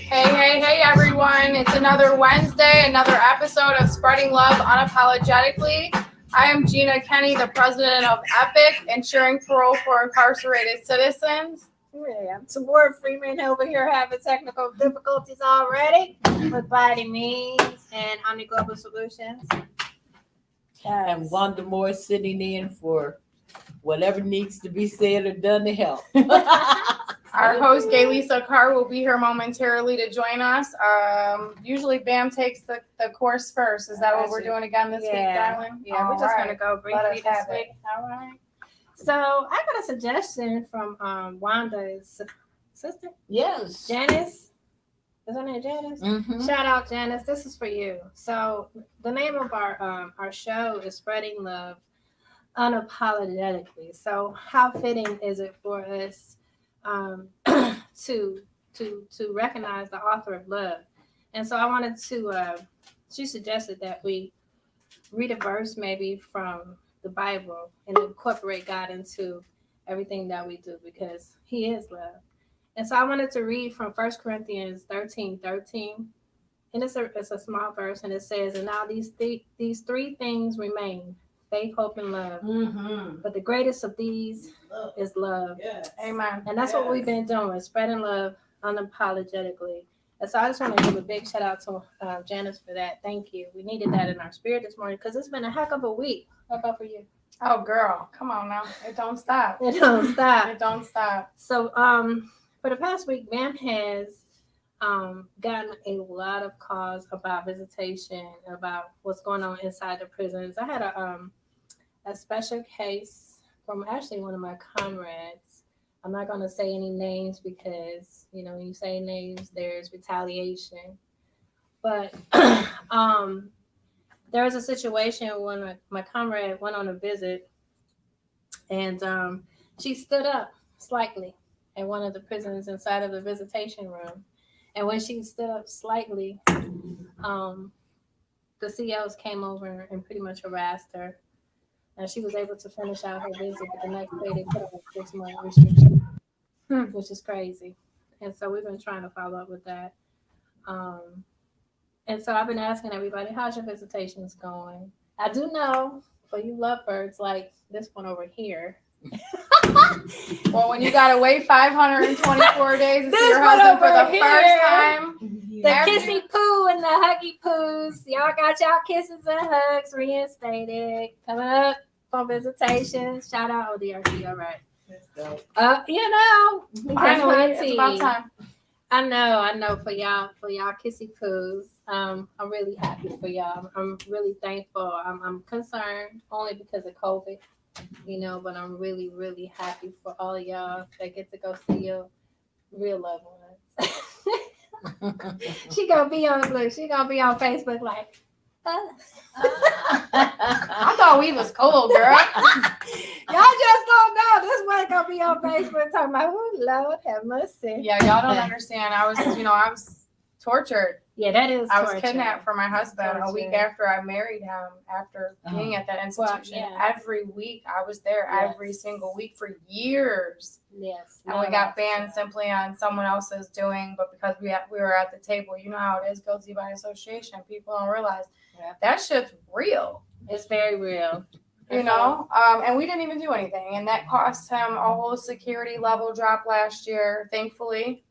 Hey, everyone. It's another Wednesday, another episode of Spreading Love Unapologetically. I am Gina Kenny, the president of EPIC, ensuring parole for incarcerated citizens. Yeah, I'm Tamora Freeman over here having technical difficulties already with Body Meanz and Omni Global Solutions. And Wanda Moore sitting in for whatever needs to be said or done to help. Our host, Gay Lisa Carr, will be here momentarily to join us. Usually Bam takes the course first. Is that what we're doing again this week, darling? Yeah, we're just going to go briefly this week. All right. So I got a suggestion from Wanda's sister. Yes. Janice. Is her name Janice? Mm-hmm. Shout out, Janice. This is for you. So the name of our show is Spreading Love Unapologetically. So how fitting is it for us to recognize the author of love? And so I wanted to. She suggested that we read a verse maybe from the Bible and incorporate God into everything that we do because He is love. And so I wanted to read from 1 Corinthians 13:13. And it's a small verse, and it says, "And now these three things remain: faith, hope, and love. Mm-hmm. But the greatest of these is love." Yes. Amen. And that's what we've been doing, spreading love unapologetically. And so I just want to give a big shout out to Janice for that. Thank you. We needed that in our spirit this morning because it's been a heck of a week. How about for you? Oh, girl. Come on now. It don't stop. It don't stop. It don't stop. So for the past week, Bam has gotten a lot of calls about visitation, about what's going on inside the prisons. I had a special case from actually one of my comrades. I'm not going to say any names because, you know, when you say names, there's retaliation. But there was a situation when my comrade went on a visit and she stood up slightly at one of the prisons inside of the visitation room. And when she stood up slightly, the COs came over and pretty much harassed her. And she was able to finish out her visit, but the next day they put her on 6-month restriction, which is crazy. And so we've been trying to follow up with that. And so I've been asking everybody, how's your visitations going? I do know for you lovebirds like this one over here. Well, when you gotta wait 524 days to see your husband for the first time, the kissy poo and the huggy poos, y'all got y'all kisses and hugs reinstated. Coming up for visitations. Shout out ODRC, all right. You know, finally, it's about time. I know for y'all kissy poos. I'm really happy for y'all. I'm really thankful. I'm concerned only because of COVID. You know, but I'm really, really happy for all of y'all that get to go see your real loved ones. She gonna be on Facebook like, I thought we was cool, girl. Y'all just don't know. This one gonna be on Facebook talking about, oh Lord have mercy. Yeah, y'all don't understand. I was tortured. Yeah, that is I was torture. kidnapped for my husband a week Torture. after I married him, after being at that institution. Well, yeah. Every week I was there, every single week for years. Yes. And we got banned simply on someone else's doing, but because we were at the table, you know how it is, guilty by association. People don't realize that shit's real. It's very real. You know, and we didn't even do anything, and that cost him a whole security level drop last year, thankfully.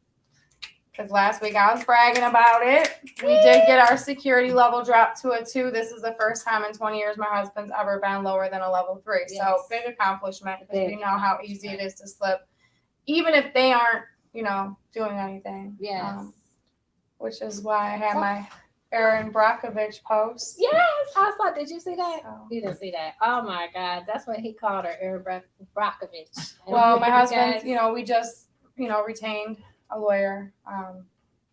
Because last week I was bragging about it. We did get our security level dropped to a 2. This is the first time in 20 years my husband's ever been lower than a level 3. Yes. So big accomplishment, because we know how easy it is to slip, even if they aren't, you know, doing anything. Yes. Which is why I had my Aaron Brockovich post. Yes, I saw. Did you see that? So. You didn't see that. Oh my God, that's what he called her, Aaron Brockovich. Well, my husband, you know, we just, you know, retained a lawyer.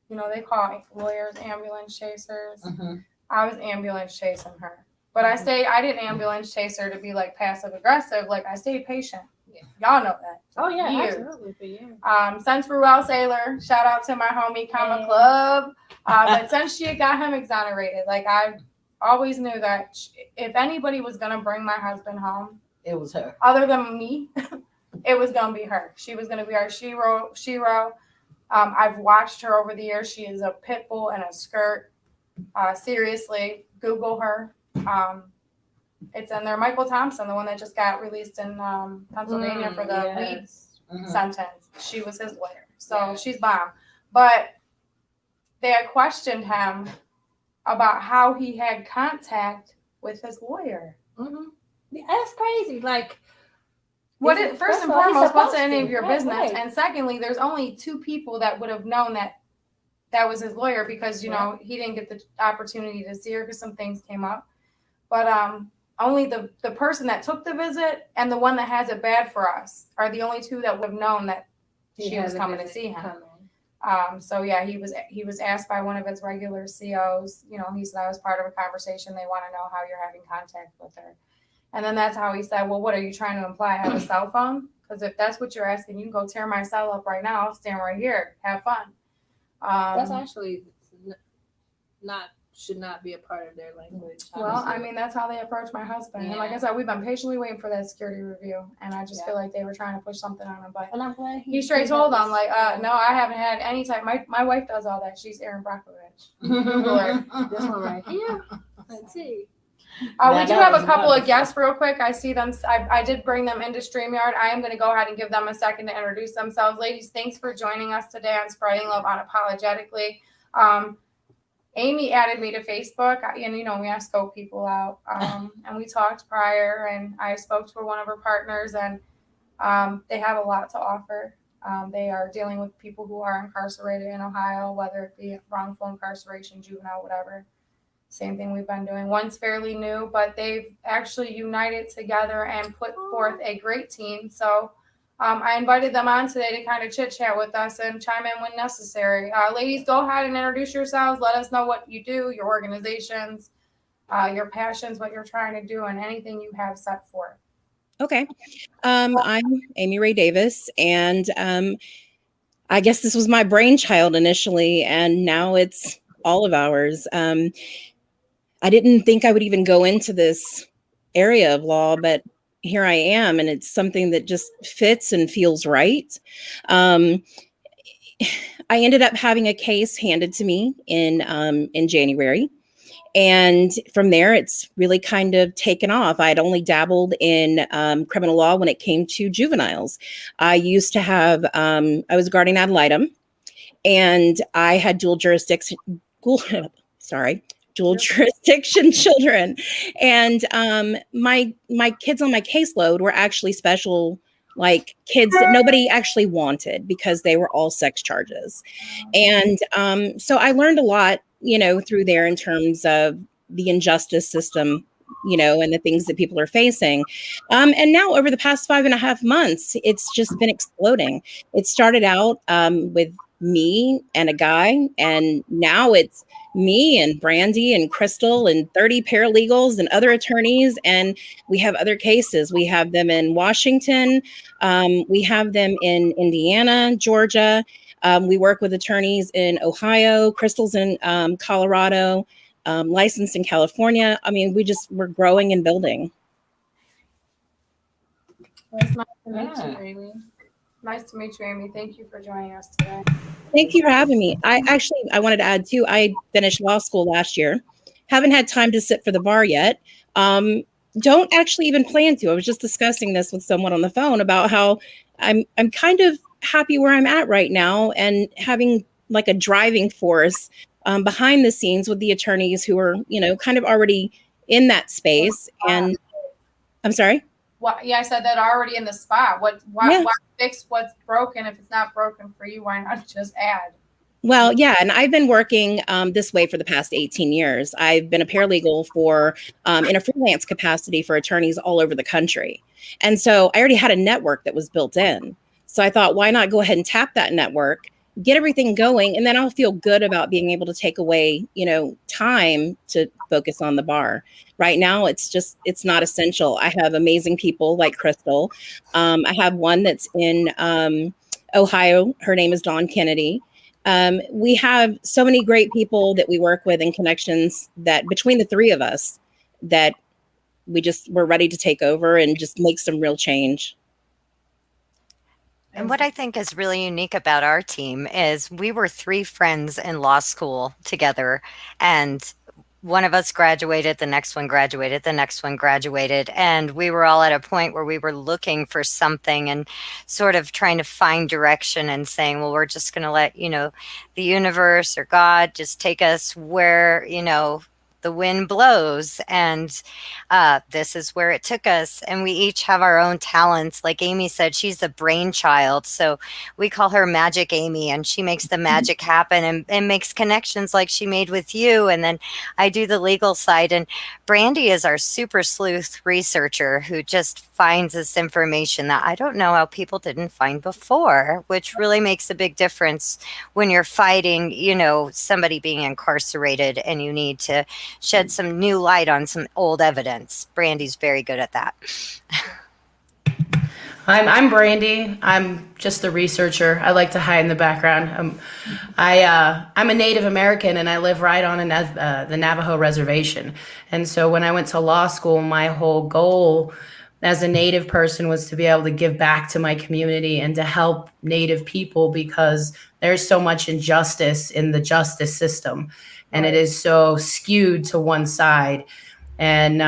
You know, they call lawyers ambulance chasers. Mm-hmm. I was ambulance chasing her, but I didn't ambulance chase her to be like passive aggressive. Like, I stayed patient. Yeah. Y'all know that. Oh yeah, Years. absolutely for you. Since Ruel Sailor, shout out to my homie Comma Club. But since she got him exonerated, like, I always knew that if anybody was gonna bring my husband home, it was her. Other than me, it was gonna be her. She was gonna be our shero. I've watched her over the years. She is a pit bull in a skirt. Seriously, Google her. It's in there. Michael Thompson, the one that just got released in Pennsylvania for the weed sentence. She was his lawyer. So she's bomb. But they had questioned him about how he had contact with his lawyer. Mm-hmm. That's crazy. Like, First and foremost, what's any of your business? Right. And secondly, there's only 2 people that would have known that was his lawyer, because, you know, he didn't get the opportunity to see her because some things came up. But only the person that took the visit and the one that has it bad for us are the only 2 that would have known that she was coming to see him. So yeah, he was asked by one of his regular COs. You know, he said, I was part of a conversation. They want to know how you're having contact with her. And then that's how he said, well, what are you trying to imply? I have a cell phone? Because if that's what you're asking, you can go tear my cell up right now. I'll stand right here. Have fun. That's actually should not be a part of their language. Well, I mean, that's how they approach my husband. And like I said, we've been patiently waiting for that security review. And I just feel like they were trying to push something on him. But and I'm glad he straight told them, like, no, I haven't had any type. My wife does all that. She's Aaron Brockovich. This one right here. Let's see. We do have a couple of guests real quick. I see them. I did bring them into StreamYard. I am going to go ahead and give them a second to introduce themselves. Ladies, thanks for joining us today on Spreading Love Unapologetically. Amy added me to Facebook, and, you know, we have scope people out, and we talked prior, and I spoke to one of her partners, and they have a lot to offer. They are dealing with people who are incarcerated in Ohio, whether it be wrongful incarceration, juvenile, whatever. Same thing we've been doing. One's fairly new, but they've actually united together and put forth a great team. So I invited them on today to kind of chit chat with us and chime in when necessary. Ladies, go ahead and introduce yourselves. Let us know what you do, your organizations, your passions, what you're trying to do, and anything you have set forth. Okay. I'm Amy Ray Davis, and I guess this was my brainchild initially, and now it's all of ours. I didn't think I would even go into this area of law, but here I am, and it's something that just fits and feels right. I ended up having a case handed to me in January. And from there, it's really kind of taken off. I'd only dabbled in criminal law when it came to juveniles. I used to have, I was a guardian ad litem, and I had dual jurisdiction children. And my kids on my caseload were actually special, like kids that nobody actually wanted because they were all sex charges. And so I learned a lot, you know, through there in terms of the injustice system, you know, and the things that people are facing. And now over the past 5.5 months, it's just been exploding. It started out with me and a guy. And now it's me and Brandy and Crystal and 30 paralegals and other attorneys. And we have other cases. We have them in Washington. We have them in Indiana, Georgia. We work with attorneys in Ohio. Crystal's in Colorado, licensed in California. I mean, we're growing and building. Well, it's nice to meet Ah. you, Amy. Nice to meet you, Amy. Thank you for joining us today. Thank you for having me. I wanted to add too, I finished law school last year. Haven't had time to sit for the bar yet. Don't actually even plan to. I was just discussing this with someone on the phone about how I'm kind of happy where I'm at right now and having like a driving force behind the scenes with the attorneys who are, kind of already in that space. And I'm sorry? Yeah, I said that already in the spot. Why fix what's broken if it's not broken for you? Why not just add? Well, yeah, and I've been working this way for the past 18 years. I've been a paralegal in a freelance capacity for attorneys all over the country. And so I already had a network that was built in. So I thought, why not go ahead and tap that network, get everything going, and then I'll feel good about being able to take away, time to focus on the bar. Right now, it's not essential. I have amazing people like Crystal. I have one that's in Ohio. Her name is Dawn Kennedy. We have so many great people that we work with and connections that between the three of us that we're ready to take over and just make some real change. And what I think is really unique about our team is we were 3 friends in law school together, and one of us graduated, the next one graduated, the next one graduated, and we were all at a point where we were looking for something and sort of trying to find direction and saying, well, we're just going to let, the universe or God just take us where, the wind blows. And this is where it took us. And we each have our own talents. Like Amy said, she's the brainchild. So we call her Magic Amy, and she makes the magic happen and makes connections like she made with you. And then I do the legal side. And Brandy is our super sleuth researcher who just finds this information that I don't know how people didn't find before, which really makes a big difference when you're fighting, somebody being incarcerated and you need to shed some new light on some old evidence. Brandy's very good at that. I'm Brandy. I'm just a researcher. I like to hide in the background. I'm a Native American, and I live right on the Navajo reservation. And so when I went to law school, my whole goal as a Native person was to be able to give back to my community and to help Native people, because there's so much injustice in the justice system, and it is so skewed to one side. And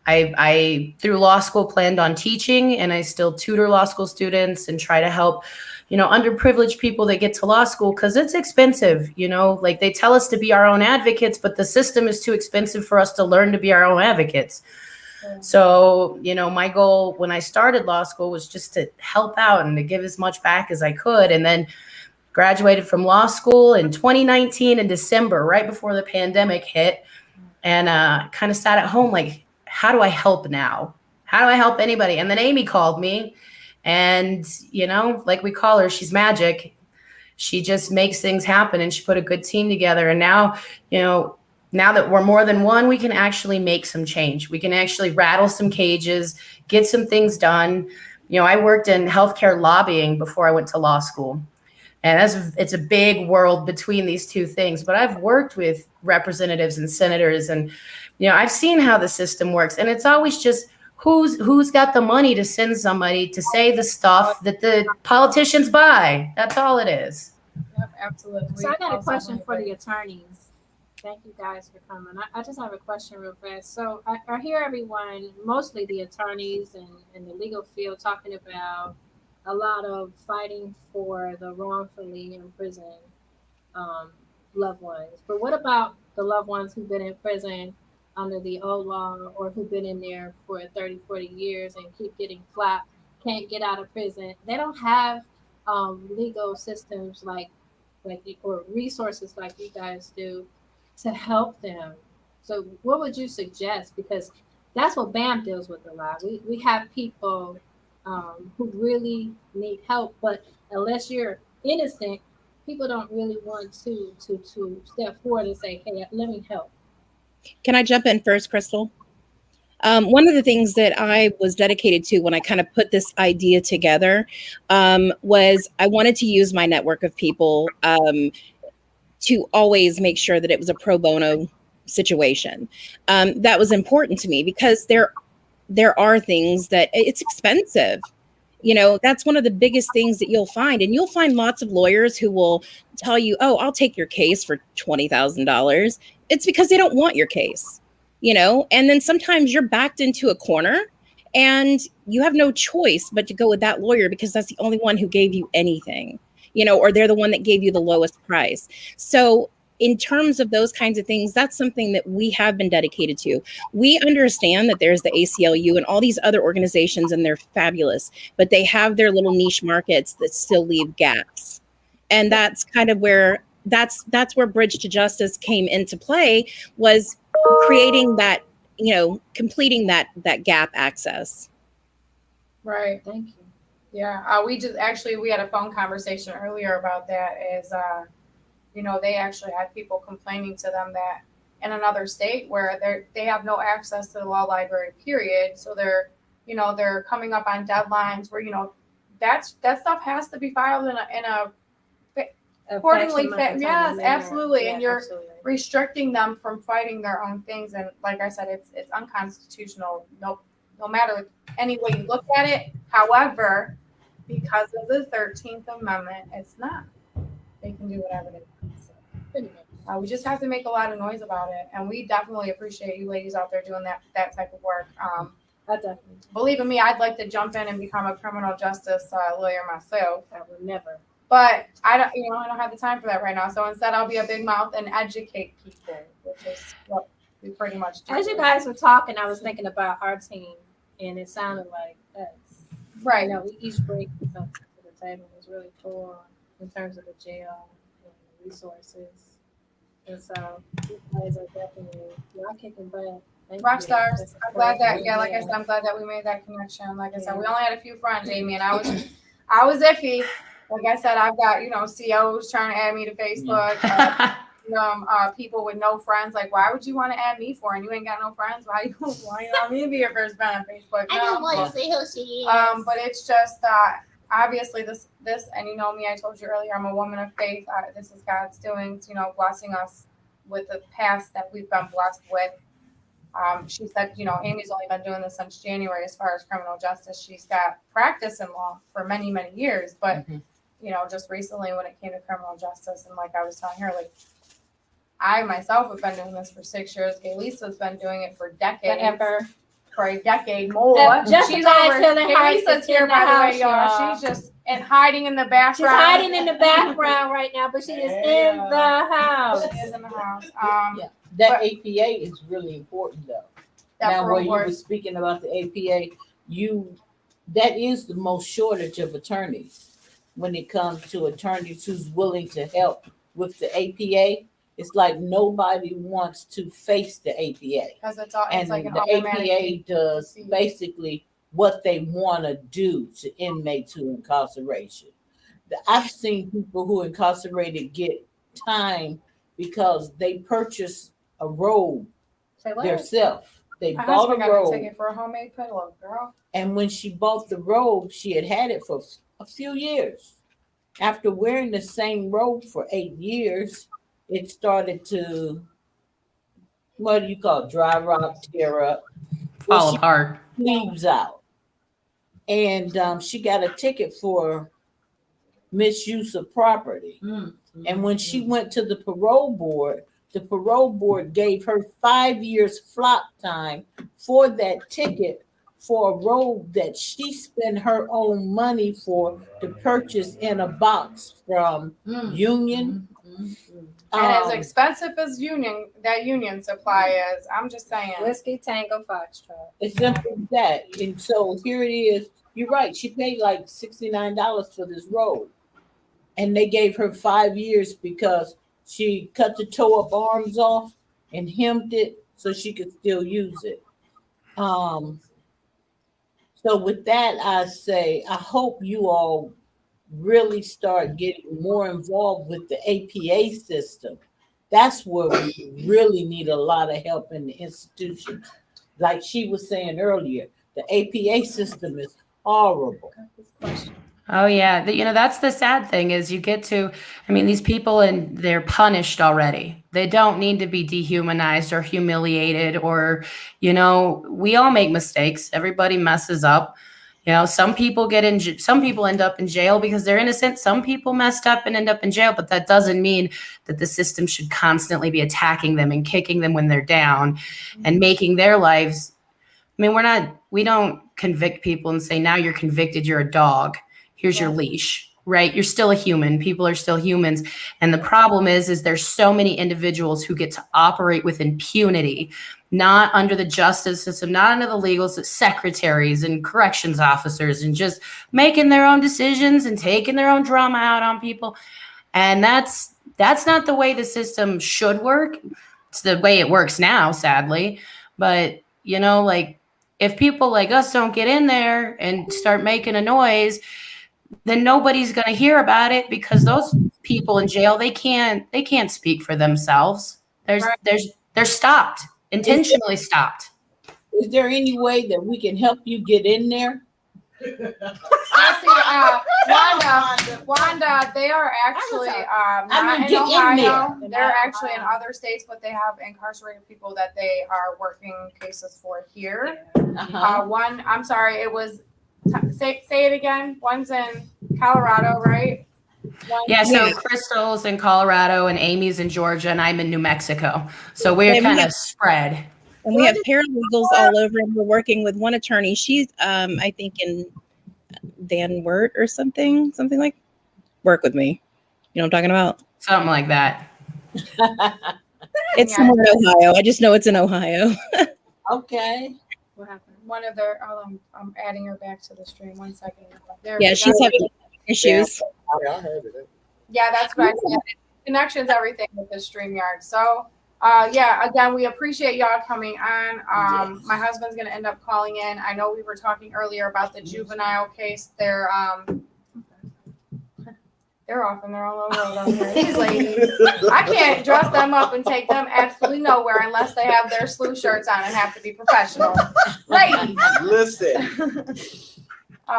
I through law school planned on teaching, and I still tutor law school students and try to help, underprivileged people that get to law school, because it's expensive, like they tell us to be our own advocates, but the system is too expensive for us to learn to be our own advocates. So, my goal when I started law school was just to help out and to give as much back as I could. And then graduated from law school in 2019 in December, right before the pandemic hit, and kind of sat at home like, how do I help now? How do I help anybody? And then Amy called me, and, like we call her, she's magic. She just makes things happen, and she put a good team together. And now, now that we're more than one, we can actually make some change. We can actually rattle some cages, get some things done. I worked in healthcare lobbying before I went to law school. And it's a big world between these two things. But I've worked with representatives and senators, and, I've seen how the system works. And it's always just who's got the money to send somebody to say the stuff that the politicians buy. That's all it is. Yep, absolutely. So I got a question for the attorneys. Thank you guys for coming. I just have a question real fast. So I hear everyone, mostly the attorneys and the legal field, talking about a lot of fighting for the wrongfully imprisoned loved ones. But what about the loved ones who've been in prison under the old law, or who've been in there for 30, 40 years and keep getting flapped, can't get out of prison? They don't have legal systems or resources like you guys do to help them. So what would you suggest? Because that's what BAM deals with a lot. We have people who really need help, but unless you're innocent, people don't really want to step forward and say, hey, let me help. Can I jump in first, Crystal? One of the things that I was dedicated to when I kind of put this idea together was I wanted to use my network of people to always make sure that it was a pro bono situation. That was important to me because there are things that it's expensive. You know, that's one of the biggest things that you'll find. And you'll find lots of lawyers who will tell you, oh, I'll take your case for $20,000. It's because they don't want your case, you know, and then sometimes you're backed into a corner and you have no choice but to go with that lawyer because that's the only one who gave you anything, you know, or they're the one that gave you the lowest price. So in terms of those kinds of things, that's something that we have been dedicated to. We understand that there's the ACLU and all these other organizations, and they're fabulous, but they have their little niche markets that still leave gaps. And that's kind of where that's where Bridge to Justice came into play, was creating that, you know, completing that gap access. Right. Thank you. Yeah. We had a phone conversation earlier about that. You know, they actually had people complaining to them that in another state where they have no access to the law library, period. So they're coming up on deadlines where, you know, that stuff has to be filed in a accordingly. Yes, absolutely. Yeah, and you're absolutely. restricting them from fighting their own things. And like I said, it's unconstitutional. No matter any way you look at it. However, because of the 13th Amendment, it's not. They can do whatever they want. So, we just have to make a lot of noise about it, and we definitely appreciate you ladies out there doing that type of work. I definitely. Believe in me, I'd like to jump in and become a criminal justice lawyer myself. I would never. But I don't have the time for that right now. So instead, I'll be a big mouth and educate people, which is what we pretty much do. As you guys were talking, I was thinking about our team, and it sounded like us. Right. You know, we each bring something to the table. It's really cool in terms of the jail and the resources. And so you guys are definitely, y'all kicking butt. Rock stars. I'm glad that, like I said, I'm glad that we made that connection. Like I said, we only had a few friends, Amy, and I was iffy. Like I said, I've got, COs trying to add me to Facebook. People with no friends. Like, why would you want to add me for? And you ain't got no friends. Why you want me to be your first friend on Facebook? I don't want to see who she is. But it's just obviously this, and you know me, I told you earlier, I'm a woman of faith. This is God's doings, blessing us with the past that we've been blessed with. She said, Amy's only been doing this since January as far as criminal justice. She's got practice in law for many, many years, but just recently when it came to criminal justice, and like I was telling her, like I myself have been doing this for 6 years. Lisa's been doing it for decades. For a decade more. She's over. Lisa's here, by the way, y'all. She's just hiding in the background. She's hiding in the background right now, but she is in the house. She is in the house. That APA is really important, though. Now, where you were speaking about the APA, that is the most shortage of attorneys when it comes to attorneys who's willing to help with the APA. It's like nobody wants to face the APA. Because it's like an the APA does basically what they want to do to inmates who are incarceration. I've seen people who are incarcerated get time because they purchased a robe themselves. They bought a robe. Take it for a homemade pillow, girl. And when she bought the robe, she had it for a few years. After wearing the same robe for 8 years, it started to, what do you call it? Dry rot, tear up. Fall apart. Sleeves out. And she got a ticket for misuse of property. Mm-hmm. And when she went to the parole board gave her 5 years flop time for that ticket for a robe that she spent her own money for to purchase in a box from Union. And as expensive as Union supply is, I'm just saying. Whiskey Tango Foxtrot. It's simple as that. And so here it is. You're right. She paid like $69 for this robe. And they gave her 5 years because she cut the toe up arms off and hemmed it so she could still use it. So with that, I say, I hope you all really start getting more involved with the APA system. That's where we really need a lot of help in the institutions. Like she was saying earlier, the APA system is horrible. Oh yeah, that's the sad thing is you get to, I mean, these people and they're punished already. They don't need to be dehumanized or humiliated or, we all make mistakes. Everybody messes up. Some people some people end up in jail because they're innocent. Some people messed up and end up in jail, but that doesn't mean that the system should constantly be attacking them and kicking them when they're down and making their lives. I mean, we don't convict people and say, now you're convicted, you're a dog. Here's your leash, right? You're still a human. People are still humans. And the problem is there's so many individuals who get to operate with impunity, not under the justice system, not under the legal secretaries and corrections officers, and just making their own decisions and taking their own drama out on people. And that's not the way the system should work. It's the way it works now, sadly. But, if people like us don't get in there and start making a noise, then nobody's going to hear about it because those people in jail, they can't speak for themselves. They're stopped, intentionally stopped. Is there any way that we can help you get in there? Wanda, they are actually not in Ohio. They're actually in other states, but they have incarcerated people that they are working cases for here. One, I'm sorry, it was, say it again. One's in Colorado, right? So Crystal's in Colorado and Amy's in Georgia and I'm in New Mexico. So we're kind of spread. And we have paralegals all over, and we're working with one attorney. She's, I think, in Van Wert or something like. Work with me. You know what I'm talking about? Something like that. It's somewhere in Ohio. I just know it's in Ohio. Okay. What happened? One of their, I'm adding her back to the stream. 1 second. Yeah, she's having issues. Yeah, I heard it. Yeah, that's what I said. Connections, everything with the StreamYard. So, again, we appreciate y'all coming on. My husband's going to end up calling in. I know we were talking earlier about the juvenile case. They're off and they're all over down here. These ladies, I can't dress them up and take them absolutely nowhere unless they have their slew shirts on and have to be professional. Ladies. Listen. What's up, I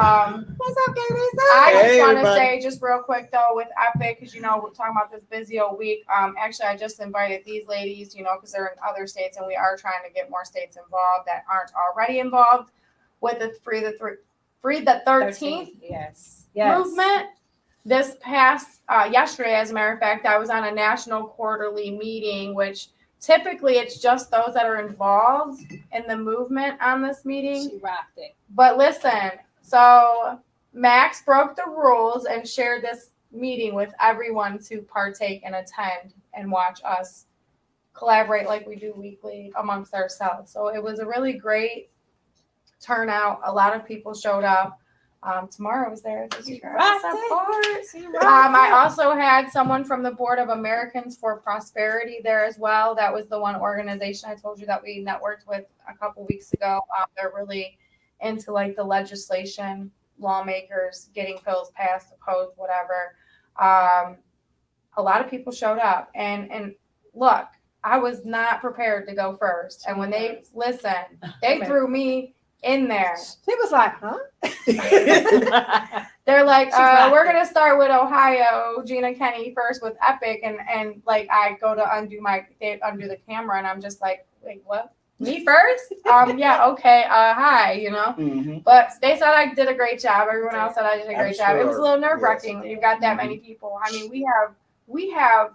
just want to say just real quick though with Epic, because we're talking about this Visio week. Actually, I just invited these ladies, because they're in other states, and we are trying to get more states involved that aren't already involved with the Free the 13th movement. This past yesterday, as a matter of fact, I was on a national quarterly meeting, which typically it's just those that are involved in the movement on this meeting. She rocked it. But listen. So Max broke the rules and shared this meeting with everyone to partake and attend and watch us collaborate like we do weekly amongst ourselves. So it was a really great turnout. A lot of people showed up. Tomorrow was there. I also had someone from the Board of Americans for Prosperity there as well. That was the one organization I told you that we networked with a couple weeks ago. They're really into like the legislation, lawmakers getting bills passed, opposed, whatever. A lot of people showed up, and look, I was not prepared to go first. And when they threw me in there. She was like, huh? They're like, we're gonna start with Ohio, Gina Kenny first with Epic, and like I go to they undo the camera, and I'm just like, wait, what? Me first? Yeah, okay. Hi, Mm-hmm. But they said I did a great job. Everyone else said I did a great job. It was a little nerve-wracking when you got that many people. I mean, we have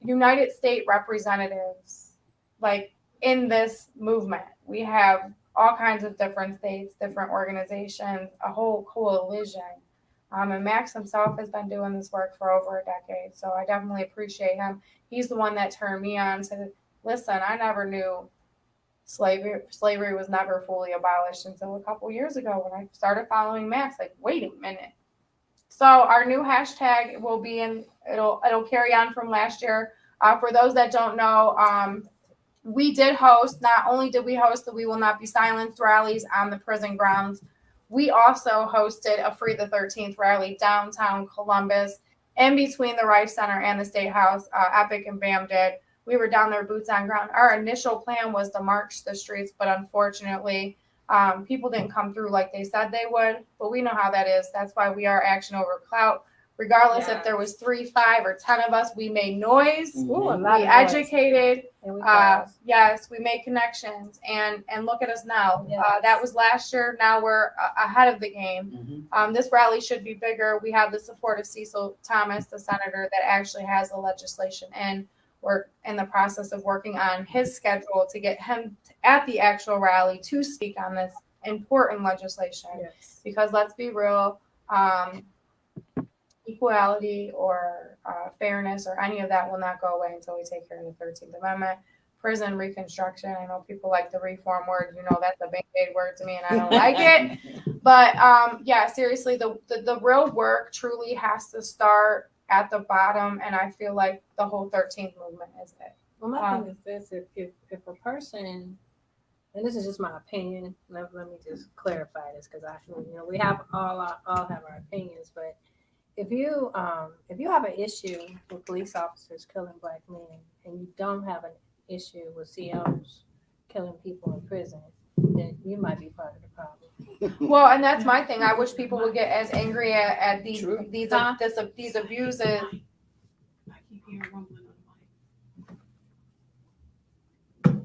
United States representatives like in this movement. We have all kinds of different states, different organizations, a whole coalition. And Max himself has been doing this work for over a decade. So I definitely appreciate him. He's the one that turned me on to listen. I never knew slavery was never fully abolished until a couple years ago when I started following Max. Like, wait a minute. So our new hashtag will be it'll carry on from last year. For those that don't know, we did host, not only did we host the We Will Not Be Silenced rallies on the prison grounds, we also hosted a Free the 13th rally downtown Columbus, in between the Rice Center and the State House. Epic and BAM did. We were down there, boots on ground. Our initial plan was to march the streets, but unfortunately, people didn't come through like they said they would. But we know how that is. That's why we are action over clout. Regardless if there was 3, 5, or 10 of us, we made noise. Ooh, a lot We of noise. educated. And we caused. Yes, we made connections, and look at us now. Yes. That was last year. Now we're ahead of the game. This rally should be bigger. We have the support of Cecil Thomas, the senator that actually has the legislation, and we're in the process of working on his schedule to get him at the actual rally to speak on this important legislation. Yes. Because let's be real, equality or fairness or any of that will not go away until we take care of the 13th Amendment. Prison reconstruction. I know people like the reform word. You know, that's a band-aid word to me, and I don't like it. But yeah, seriously, the real work truly has to start at the bottom, and I feel like the whole 13th movement is it. Well, my thing is this: if a person, and this is just my opinion, let me just clarify this because I feel we have all have our opinions, but if you have an issue with police officers killing Black men and you don't have an issue with COs killing people in prison, then you might be part of the problem. Well, and that's my thing. I wish people would get as angry at these True. these abuses. I keep hearing rumbling on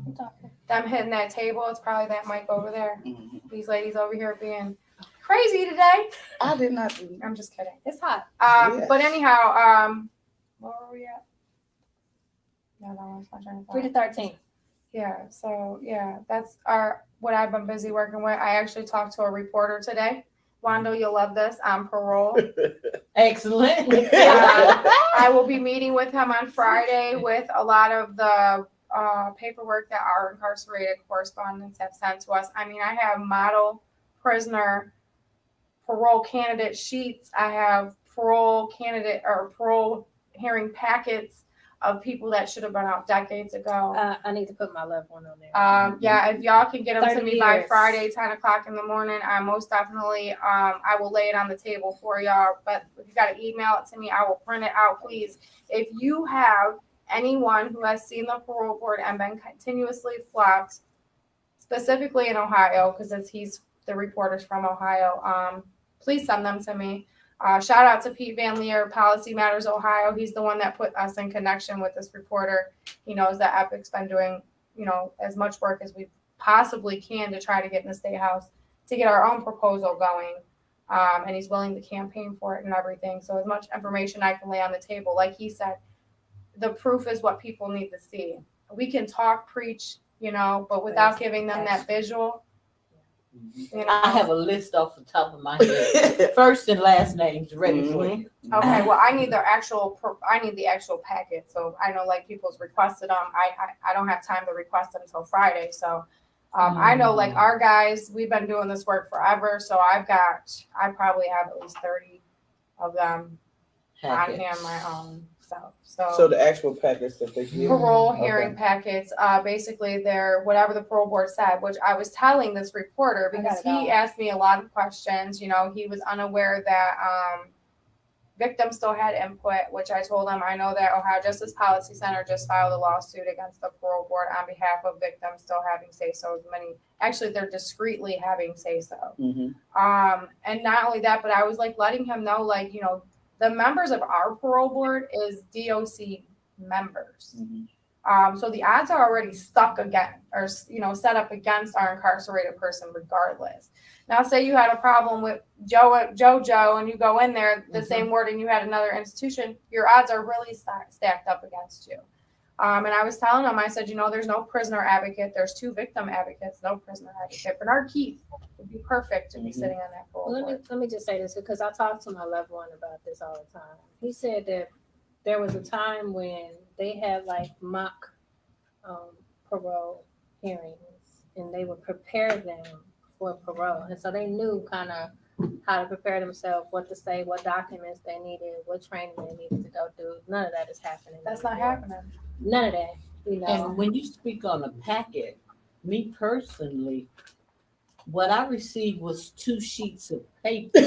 Them hitting that table. It's probably that mic over there. These ladies over here being crazy today. I did not do I'm just kidding. It's hot. Yeah. But anyhow, where were we at? No, I was not trying to Free the 13th. Yeah, so yeah, that's what I've been busy working with. I actually talked to a reporter today. Wando, you'll love this. On parole. Excellent. I will be meeting with him on Friday with a lot of the paperwork that our incarcerated correspondents have sent to us. I mean, I have model prisoner parole candidate sheets. I have parole candidate or parole hearing packets of people that should have been out decades ago. I need to put my loved one on there. Yeah, if y'all can get them to 30 me by years. Friday, 10 o'clock in the morning, I most definitely, I will lay it on the table for y'all. But if you got to email it to me, I will print it out, please. If you have anyone who has seen the parole board and been continuously flopped, specifically in Ohio, because he's the reporter's from Ohio, please send them to me. Shout out to Pete Van Leer, Policy Matters Ohio. He's the one that put us in connection with this reporter. He knows that Epic's been doing, as much work as we possibly can to try to get in the State House to get our own proposal going. And he's willing to campaign for it and everything. So as much information I can lay on the table, like he said, the proof is what people need to see. We can talk, preach, but without giving them that visual. I have a list off the top of my head. First and last names ready for you. Okay, well, I need the actual packet. So I know like people's requested them. I don't have time to request them until Friday. So I know like our guys, we've been doing this work forever. So I probably have at least 30 of them on hand my own self. So the actual packets that they give. Parole hearing packets, basically they're whatever the parole board said, which I was telling this reporter because he asked me a lot of questions. He was unaware that victims still had input, which I told him I know that Ohio Justice Policy Center just filed a lawsuit against the parole board on behalf of victims still having say-so. Actually, they're discreetly having say-so. And not only that, but I was like letting him know, the members of our parole board is DOC members. So the odds are already stuck again, or set up against our incarcerated person regardless. Now, say you had a problem with JoJo and you go in there, the same word, and you had another institution, your odds are really stacked up against you. And I was telling him, I said, there's no prisoner advocate. There's 2 victim advocates, no prisoner advocate. Bernard Keith would be perfect to be sitting on that parole board. Let me just say this because I talk to my loved one about this all the time. He said that there was a time when they had mock parole hearings and they would prepare them for parole. And so they knew kind of how to prepare themselves, what to say, what documents they needed, what training they needed to go through. None of that is happening. That's not happening. None of that, And when you speak on a packet, me personally, What I received was 2 sheets of paper.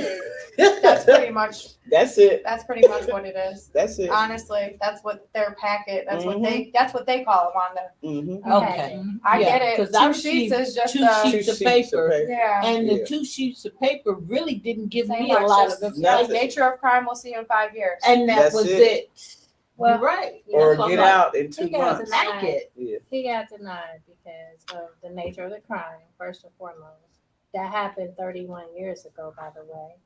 That's pretty much That's it. what it is. That's it. Honestly, that's what their packet. That's what Mhm. that's what they call them on the Mm-hmm. Okay. I Yeah, get it. 'cause I 2 sheets received is just 2 sheets of paper. yeah. And the Yeah. 2 sheets of paper really didn't give Say me a much, lot just of like information. nature of crime. We'll see you in 5 years. And that That's was it. it. Well, You're right. Or That's what get I'm like, out in 2 He got months. denied. it. Yeah. He got denied because of the nature of the crime, first and foremost. That happened 31 years ago, by the way.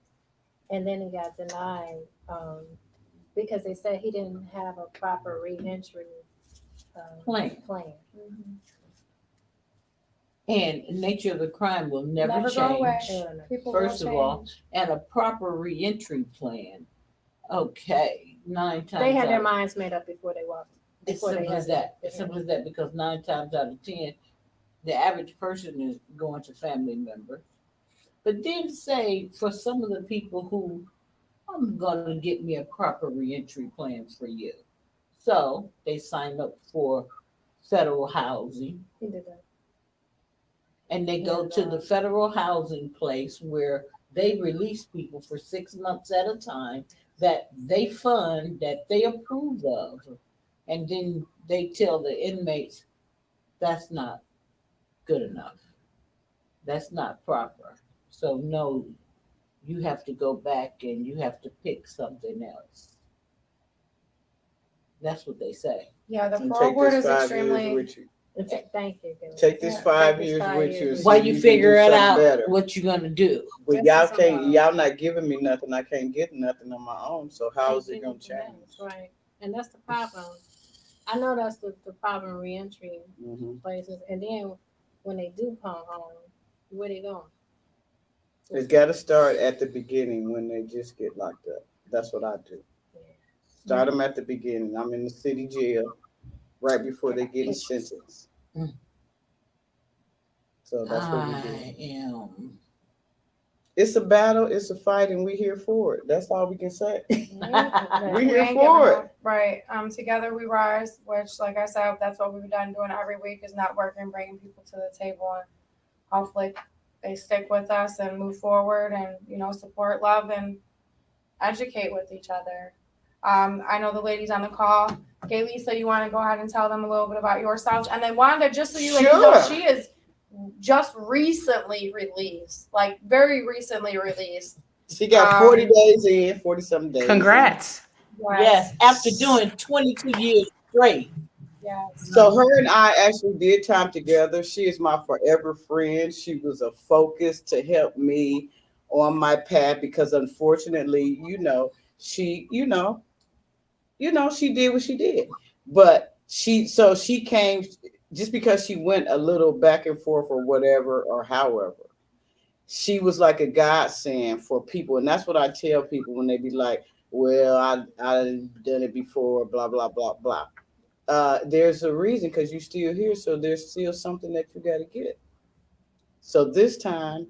And then he got denied because they said he didn't have a proper reentry Plan. plan. And the nature of the crime will never Never go away. change. People First will of all, change. and a proper reentry plan. Okay, 9 times They had their out- minds made up before they walked. It's before they simple as had- that. It's simple as that because 9 times out of 10, the average person is going to family members. But then say for some of the people who I'm gonna get me a proper reentry plan for you. So they sign up for federal housing He did that. and they go to the federal housing place where they release people for 6 months at a time that they fund, that they approve of. And then they tell the inmates, that's not good enough. That's not proper. So no, you have to go back and you have to pick something else. That's what they say. Yeah, the And parole take board this is 5 extremely. years with you. Thank you. Gilly. Take this Yeah, 5 take this years 5 with years you. with so While you can figure do it something out better. what you're gonna do. But This y'all is can't, about- y'all not giving me nothing. I can't get nothing on my own. So how is it gonna change? Right. And that's the problem. I know that's the problem reentry Mm-hmm. places. And then when they do come home, where they going? It's got to start at the beginning when they just get locked up. That's what I do. Start them at the beginning. I'm in the city jail right before they get sentenced. Mm. So that's what we do. I am. It's a battle. It's a fight, and we're here for it. That's all we can say. Yeah. We here ain't for giving it. up. Right. Together we rise, which, like I said, that's what we've done doing every week is networking, bringing people to the table, and hopefully they stick with us and move forward and, support, love, and educate with each other. I know the ladies on the call. Okay, Lisa, you want to go ahead and tell them a little bit about yourselves? And then Wanda, just so you ladies know, Sure. she is just recently released, like very recently released. She got 40 days in, 40-something days. Congrats. Yes, after doing 22 years straight. Yes. So her and I actually did time together. She is my forever friend. She was a focus to help me on my path because unfortunately, she did what she did. But she came just because she went a little back and forth or whatever or however. She was like a godsend for people. And that's what I tell people when they be like, well, I've done it before, blah, blah, blah, blah. There's a reason because you're still here. So there's still something that you got to get. So this time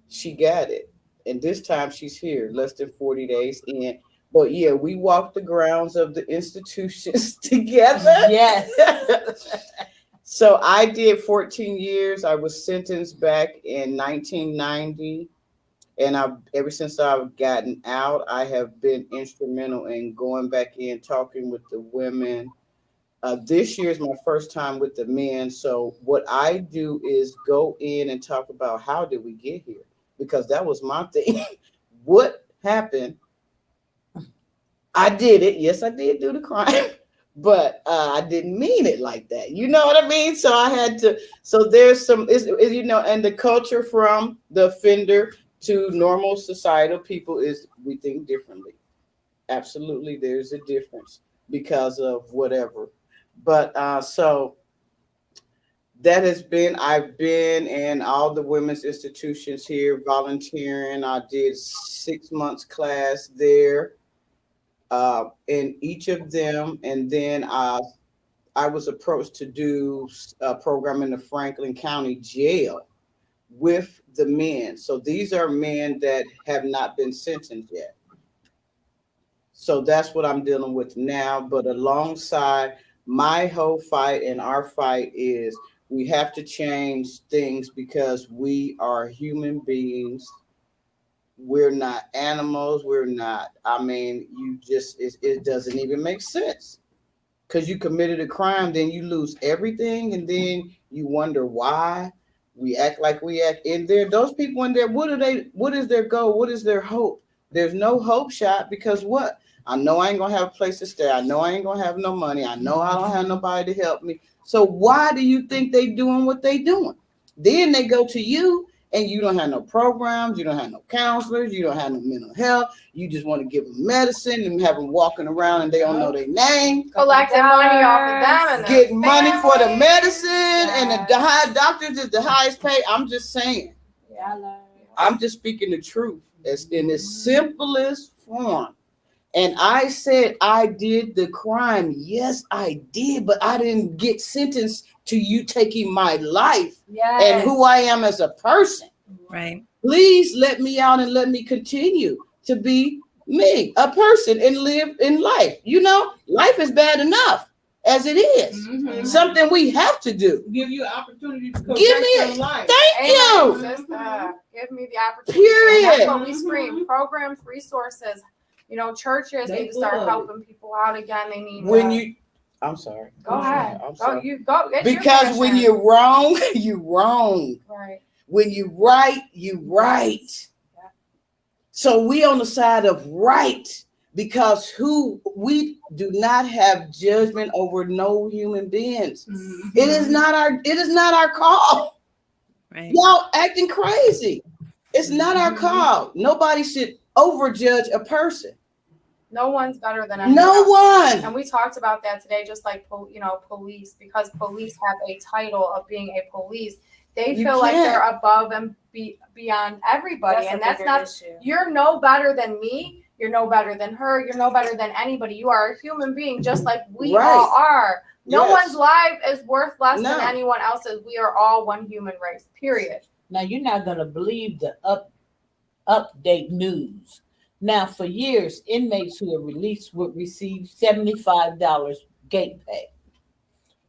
she got it. And this time she's here less than 40 days in. But yeah, we walked the grounds of the institutions together. Yes. So I did 14 years. I was sentenced back in 1990. And ever since I've gotten out, I have been instrumental in going back in, talking with the women. This year is my first time with the men. So what I do is go in and talk about how did we get here? Because that was my thing. What happened? I did it. Yes, I did do the crime, but I didn't mean it like that. You know what I mean? So I had to. So there's some, and the culture from the offender to normal societal people is we think differently. Absolutely, there's a difference because of whatever. But so that I've been in all the women's institutions here volunteering. I did 6 months class there in each of them. And then I was approached to do a program in the Franklin County Jail with the men. So these are men that have not been sentenced yet. So that's what I'm dealing with now. But alongside my whole fight and our fight is We have to change things because we are human beings. We're not animals. We're not. I mean, it doesn't even make sense. Because you committed a crime, then you lose everything, and then you wonder why we act like we act. And those people in there, what is their goal? What is their hope? There's no hope shot because what? I know I ain't gonna have a place to stay. I know I ain't gonna have no money. I know I don't have nobody to help me. So why do you think they doing what they doing? Then they go to you and you don't have no programs, you don't have no counselors, you don't have no mental health. You just want to give them medicine and have them walking around and they don't know their name. Collecting money off of them and Get money for the family. medicine and the high doctors is the highest pay. I'm just saying. I'm just speaking the truth. It's in its simplest form. And I said I did the crime. Yes, I did, but I didn't get sentenced to you taking my life and who I am as a person. Right. Please let me out and let me continue to be me, a person, and live in life. You know, life is bad enough as it is. Mhm. Something we have to do. Give you an opportunity to Give me your life. Thank you. Amen, sister. Give me the opportunity. Period. And that's what we scream. Programs, resources. You know, churches They need to start full of helping people out again. They need I'm sorry. go ahead. I'm Go, sorry. you go. It's your Because when passion. you're wrong, you're wrong. right. When you right, you right. Yeah. So we on the side of right because we do not have judgment over no human beings. Mhm. It is not our call. Right. Y'all acting crazy. It's not our call. Nobody should overjudge a person. No one's better than anyone No else. one. And we talked about that today, just like police, because police have a title of being a police. They You feel like can't. they're above and beyond everybody, and that's not. Issue. You're no better than me. You're no better than her. You're no better than anybody. You are a human being, just like we Right. all are. No Yes. one's life is worth less No. than anyone else's. We are all one human race. Period. Now you're not gonna believe the update news. Now, for years, inmates who are released would receive $75 gate pay.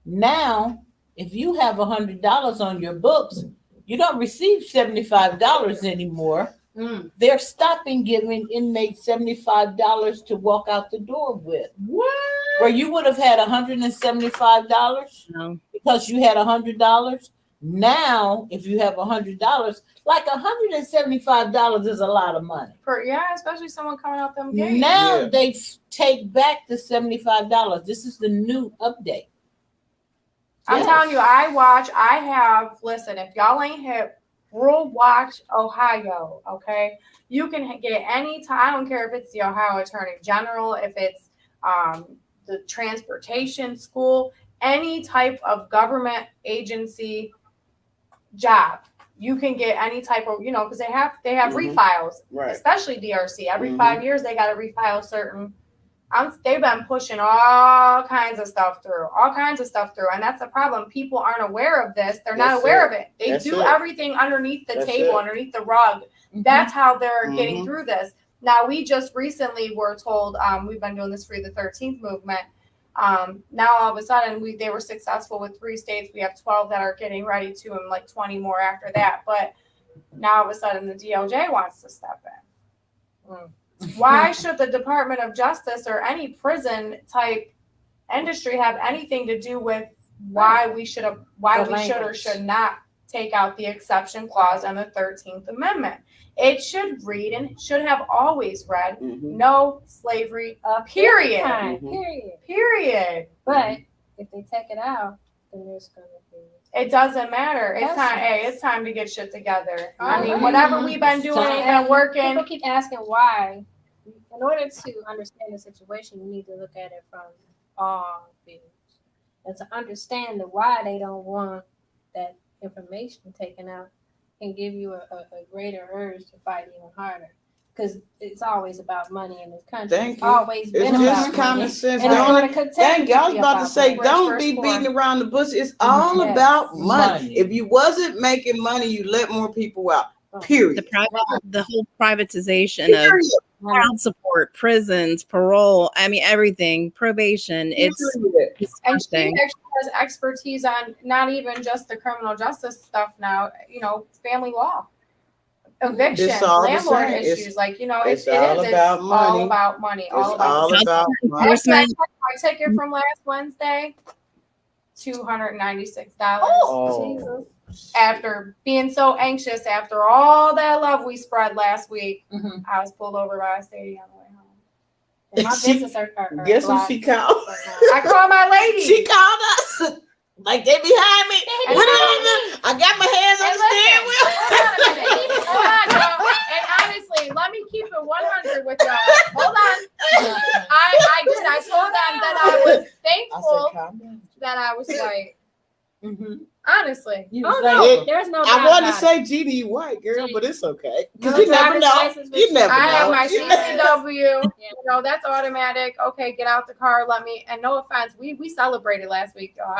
Now, if you have $100 on your books, you don't receive $75 anymore. Mm. They're stopping giving inmates $75 to walk out the door with. What? Where you would have had $175 No. because you had $100. Now, if you have $100, like $175 is a lot of money. Especially someone coming out them gates. Now Yeah. they take back the $75. This is the new update. I'm Yes. telling you, listen, if y'all ain't hip, World Watch Ohio, okay? You can get any time, I don't care if it's the Ohio Attorney General, if it's the transportation school, any type of government agency job. You can get any type of, because they have Mhm. refiles, Right. especially DRC. Every Mhm. 5 years, they got to refile certain. They've been pushing all kinds of stuff through, and that's the problem. People aren't aware of this. They're not That's aware it. of it. They That's do it. everything underneath the That's table, it. underneath the rug. That's how they're getting Mhm. through this. Now, we just recently were told, we've been doing this Free the 13th movement. Now all of a sudden they were successful with 3 states. We have 12 that are getting ready to, and like 20 more after that. But now all of a sudden the DOJ wants to step in. Why should the Department of Justice or any prison type industry have anything to do with why we should or should not take out the exception clause on the 13th Amendment? It should read and should have always read Mhm. no slavery, period. Mhm. Period. But if they take it out, then there's going to be. It doesn't matter. It's time. Hey, it's time to get shit together. I mean, whatever we've been doing ain't been working. People keep asking why. In order to understand the situation, you need to look at it from all views, and to understand the why they don't want that information taken out, can give you a greater urge to fight even harder. Because it's always about money in this country. Thank It's you. always It's been just about common money. sense. And it's Don't- going to continue Thank you. I was to be about to say, Rich don't versus be poor. beating around the bush. It's all Yes. about money. Money. If you wasn't making money, you let more people out. Period. The whole privatization Period. child support, prisons, parole. I mean, everything, probation. It's And she disgusting. actually has expertise on not even just the criminal justice stuff now, family law, evictions, It's all the landlord same. issues. It's it's all about all money. about money. It's All about all money. about Actually, I money. Enforcement. checked my ticket from last Wednesday, $296. Oh. After being so anxious, after all that love we spread last week, Mhm. I was pulled over by a stadium on the way home. And my She- business are Guess who blocked. she called? I called my lady. She called us. Like they behind me. They What behind did I do? I got my hands on And the steering listen, hold on a wheel. minute. Hold on, y'all. And honestly, let me keep it 100 with y'all. Hold on. I did. I told them that I was thankful calm down. that I was white. Mhm. Honestly. You Oh was no, like, there's no. I doubt wanted to about say GD you white, girl, but it's okay. Because No you never driver's know. license, but You never I have know. my You never- CCW. That's automatic. Okay, get out the car. Let me. And no offense, we celebrated last week, y'all.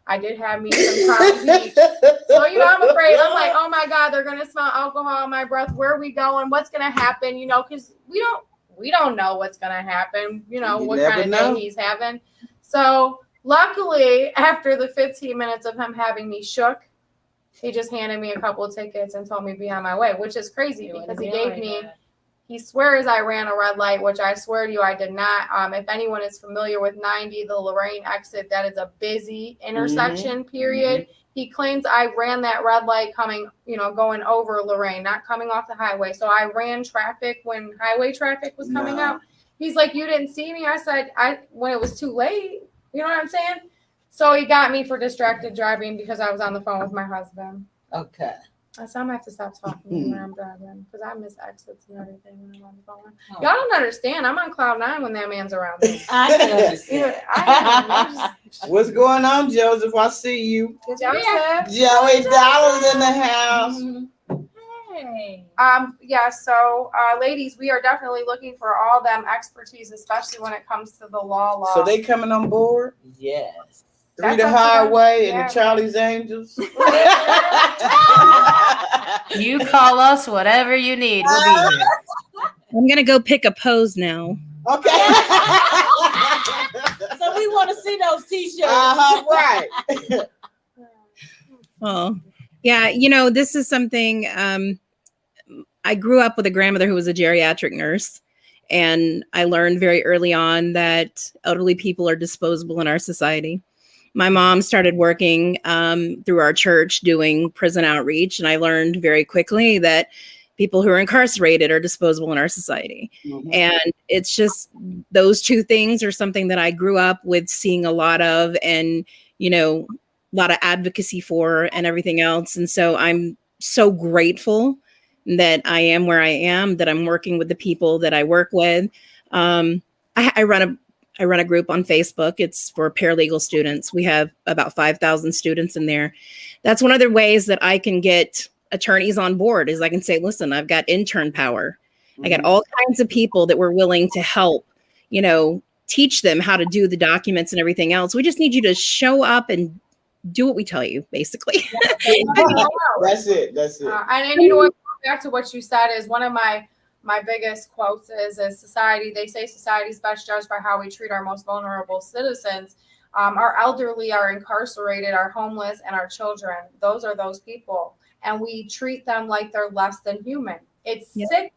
I did have me some Crown Beach. So I'm afraid. I'm like, oh my God, they're gonna smell alcohol in my breath. Where are we going? What's gonna happen? Because we don't know what's gonna happen. You What never kind of know. day he's having. So luckily, after the 15 minutes of him having me shook, he just handed me a couple of tickets and told me to be on my way, which is crazy because he gave me. He swears I ran a red light, which I swear to you I did not. If anyone is familiar with 90, the Lorraine exit, that is a busy intersection, period. He claims I ran that red light coming, going over Lorraine, not coming off the highway. So I ran traffic when highway traffic was coming No. out. He's like, you didn't see me? I said, when it was too late. You know what I'm saying? So he got me for distracted driving because I was on the phone with my husband. okay. So I'm gonna have to stop talking when I'm driving because I miss exits and everything when I'm on the phone. Oh. Y'all don't understand. I'm on cloud 9 when that man's around me. I can understand. What's going on, Joseph? I see you. Joseph. Joey Dollar's in the house. Hey. So ladies, we are definitely looking for all them expertise, especially when it comes to the law. So they coming on board? Yes. Through That's the up to them. highway and Yeah. the Charlie's Angels. You call us whatever you need. We'll be here. I'm gonna go pick a pose now. Okay. So we want to see those t-shirts. Right. Oh, yeah. This is something. I grew up with a grandmother who was a geriatric nurse, and I learned very early on that elderly people are disposable in our society. My mom started working through our church doing prison outreach, and I learned very quickly that people who are incarcerated are disposable in our society. Mhm. And it's just those two things are something that I grew up with seeing a lot of, and a lot of advocacy for and everything else. And so I'm so grateful that I am where I am, that I'm working with the people that I work with. I run a group on Facebook. It's for paralegal students. We have about 5,000 students in there. That's one of the ways that I can get attorneys on board is I can say, listen, I've got intern power. I got all kinds of people that were willing to help, teach them how to do the documents and everything else. We just need you to show up and do what we tell you, basically. That's it. That's it. And you know what? Back to what you said is one of my biggest quotes is society. They say society is best judged by how we treat our most vulnerable citizens. Our elderly, are incarcerated, our homeless, and our children. Those are those people, and we treat them like they're less than human. It's sickening.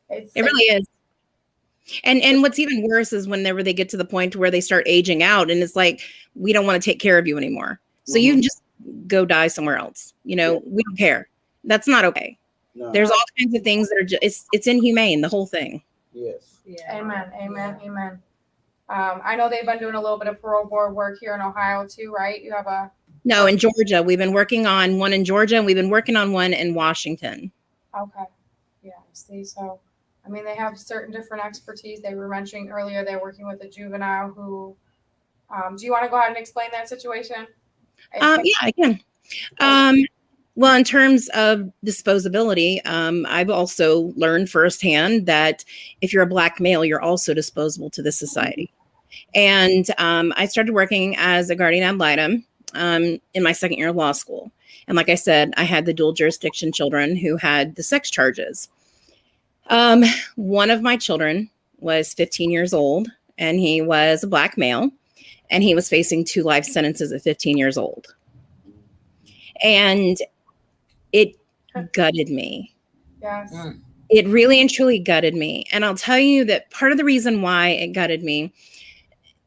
It really is. And what's even worse is whenever they get to the point where they start aging out, and it's like, we don't want to take care of you anymore. So you can just go die somewhere else. We don't care. That's not okay. No. There's all kinds of things that are just, it's inhumane, the whole thing. Yes. Yeah. Amen. I know they've been doing a little bit of parole board work here in Ohio too, right? You have a No, in Georgia. We've been working on one in Georgia, and we've been working on one in Washington. okay. Yeah, see, so they have certain different expertise. They were mentioning earlier they're working with a juvenile who do you want to go ahead and explain that situation? Yeah, I can. Well, in terms of disposability, I've also learned firsthand that if you're a Black male, you're also disposable to this society. And I started working as a guardian ad litem in my second year of law school. And like I said, I had the dual jurisdiction children who had the sex charges. One of my children was 15 years old, and he was a Black male, and he was facing 2 life sentences at 15 years old. And it gutted me. Yes. It really and truly gutted me. And I'll tell you that part of the reason why it gutted me,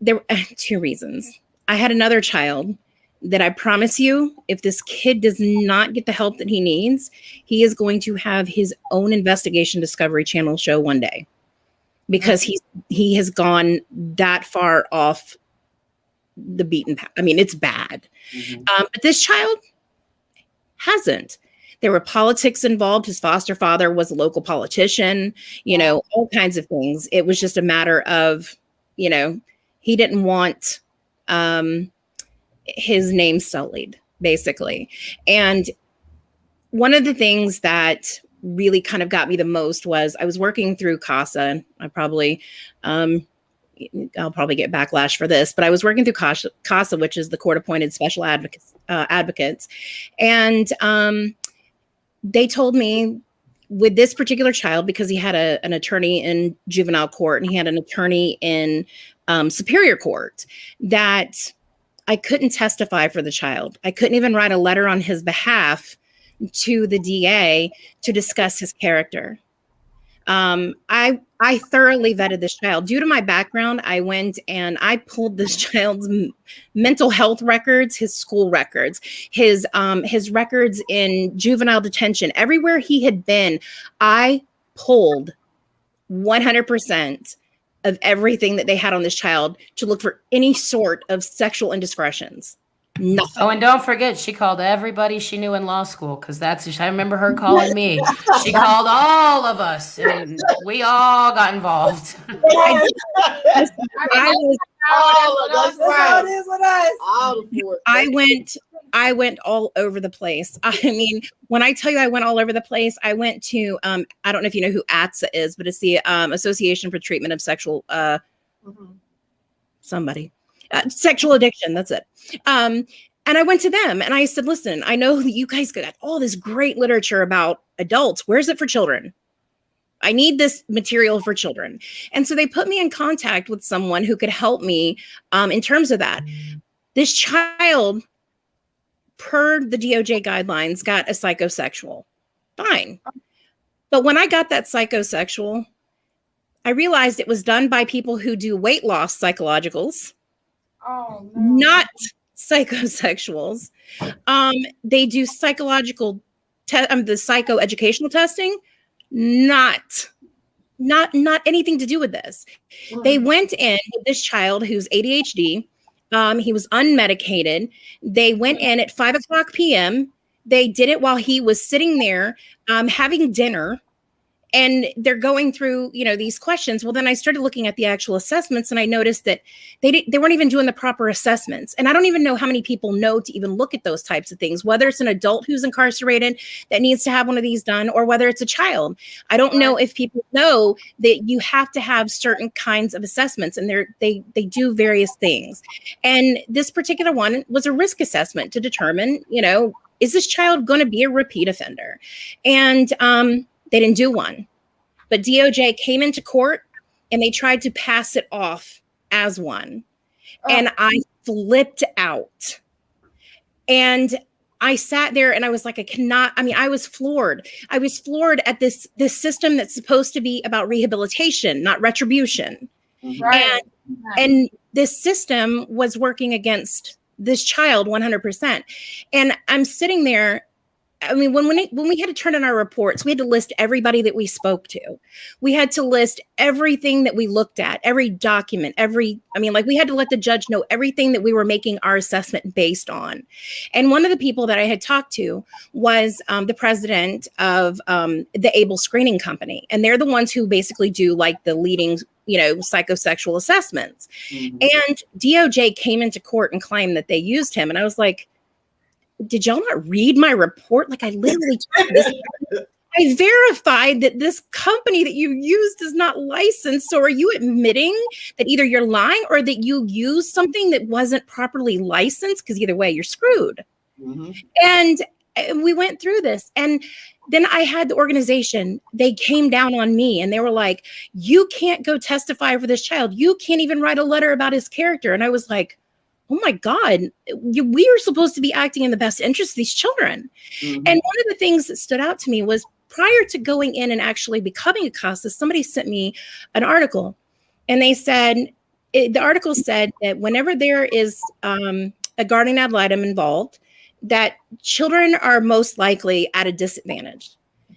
there were 2 reasons. I had another child that I promise you, if this kid does not get the help that he needs, he is going to have his own investigation Discovery Channel show one day, because he has gone that far off the beaten path. I mean, it's bad. But this child hasn't. There were politics involved. His foster father was a local politician, all kinds of things. It was just a matter of, he didn't want his name sullied, basically. And one of the things that really kind of got me the most was I was working through CASA, and I'll probably get backlash for this, but I was working through CASA, which is the court-appointed special advocates. And they told me with this particular child, because he had an attorney in juvenile court and he had an attorney in superior court, that I couldn't testify for the child. I couldn't even write a letter on his behalf to the DA to discuss his character. I thoroughly vetted this child. Due to my background, I went and I pulled this child's mental health records, his school records, his records in juvenile detention, everywhere he had been. I pulled 100% of everything that they had on this child to look for any sort of sexual indiscretions. Nothing. Oh, and don't forget, she called everybody she knew in law school, because I remember her calling me. She called all of us, and we all got involved. I went all over the place. I mean, when I tell you I went all over the place, I went to, I don't know if you know who ATSA is, but it's the Association for Treatment of Sexual, sexual addiction. That's it. And I went to them and I said, listen, I know that you guys got all this great literature about adults. Where's it for children? I need this material for children. And so they put me in contact with someone who could help me in terms of that. This child, per the DOJ guidelines, got a psychosexual. Fine. But when I got that psychosexual, I realized it was done by people who do weight loss psychologicals. Oh, no. Not psychosexuals. They do psychological, the psychoeducational testing. Not anything to do with this. They went in with this child who's ADHD. He was unmedicated. They went in at 5:00 p.m. They did it while he was sitting there having dinner. And they're going through, these questions. Well, then I started looking at the actual assessments and I noticed that they weren't even doing the proper assessments. And I don't even know how many people know to even look at those types of things, whether it's an adult who's incarcerated that needs to have one of these done, or whether it's a child. I don't know if people know that you have to have certain kinds of assessments, and they do various things. And this particular one was a risk assessment to determine, is this child going to be a repeat offender? And, they didn't do one, but DOJ came into court and they tried to pass it off as one. And I flipped out. And I sat there and I was like, I was floored. I was floored at this system that's supposed to be about rehabilitation, not retribution. Right. And this system was working against this child 100%. And I'm sitting there. I mean, when we had to turn in our reports, we had to list everybody that we spoke to. We had to list everything that we looked at, every document, we had to let the judge know everything that we were making our assessment based on. And one of the people that I had talked to was the president of the ABLE Screening Company. And they're the ones who basically do like the leading, psychosexual assessments. And DOJ came into court and claimed that they used him. And I was like, did y'all not read my report? Like, I literally told this. I verified that this company that you used is not licensed. So are you admitting that either you're lying or that you used something that wasn't properly licensed? Because either way, you're screwed. And we went through this. And then I had the organization, they came down on me and they were like, you can't go testify for this child. You can't even write a letter about his character. And I was like, oh my God, we are supposed to be acting in the best interest of these children. And one of the things that stood out to me was prior to going in and actually becoming a CASA, somebody sent me an article and they said, the article said that whenever there is a guardian ad litem involved, that children are most likely at a disadvantage,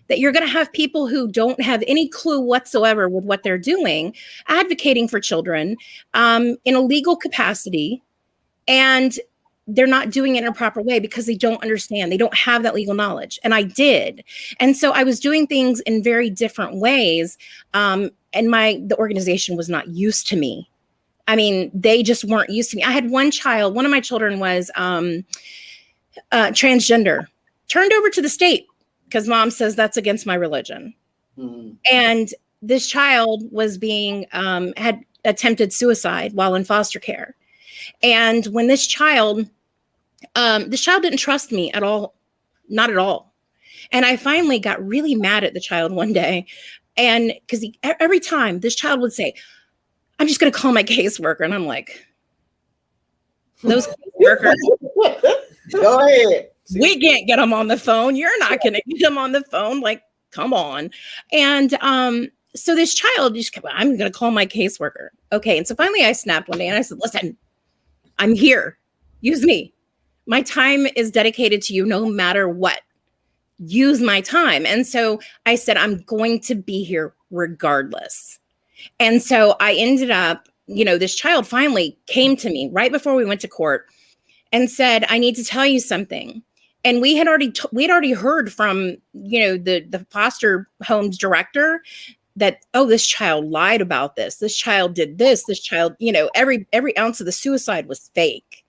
that you're going to have people who don't have any clue whatsoever with what they're doing, advocating for children in a legal capacity, and they're not doing it in a proper way because they don't understand. They don't have that legal knowledge. And I did. And so I was doing things in very different ways. And the organization was not used to me. I mean, they just weren't used to me. I had one of my children was transgender, turned over to the state because mom says that's against my religion. And this child was had attempted suicide while in foster care. And when this child didn't trust me at all, not at all. And I finally got really mad at the child one day. And because every time this child would say, I'm just going to call my caseworker. And I'm like, those caseworkers, Go ahead. we can't get them on the phone. You're not going to get them on the phone. Like, come on. And so this child just kept, I'm going to call my caseworker. Okay. And so finally I snapped one day and I said, listen, I'm here. Use me. My time is dedicated to you no matter what. Use my time. And so I said, I'm going to be here regardless. And so I ended up, this child finally came to me right before we went to court and said, I need to tell you something. And we'd already heard from, the foster homes director that, oh, this child lied about this. This child did this. This child, every ounce of the suicide was fake.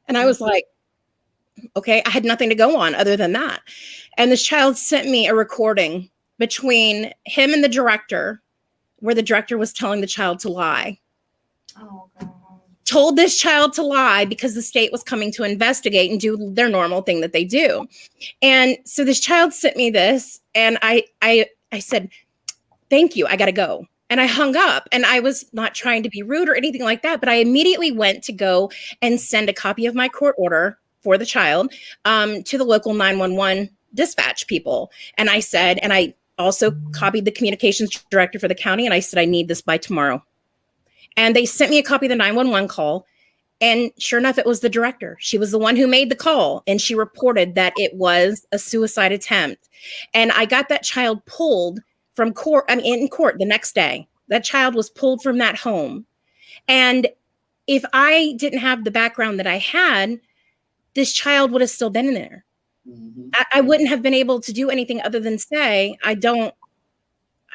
And I was like, okay, I had nothing to go on other than that. And this child sent me a recording between him and the director, where the director was telling the child to lie. Oh, God. Told this child to lie because the state was coming to investigate and do their normal thing that they do. And so this child sent me this, and I said, thank you, I got to go. And I hung up, and I was not trying to be rude or anything like that, but I immediately went to go and send a copy of my court order for the child to the local 911 dispatch people. And I said, and I also copied the communications director for the county, and I said, I need this by tomorrow. And they sent me a copy of the 911 call. And sure enough, it was the director. She was the one who made the call. And she reported that it was a suicide attempt. And I got that child pulled from court, in court the next day. That child was pulled from that home. And if I didn't have the background that I had, this child would have still been in there. I wouldn't have been able to do anything other than say, I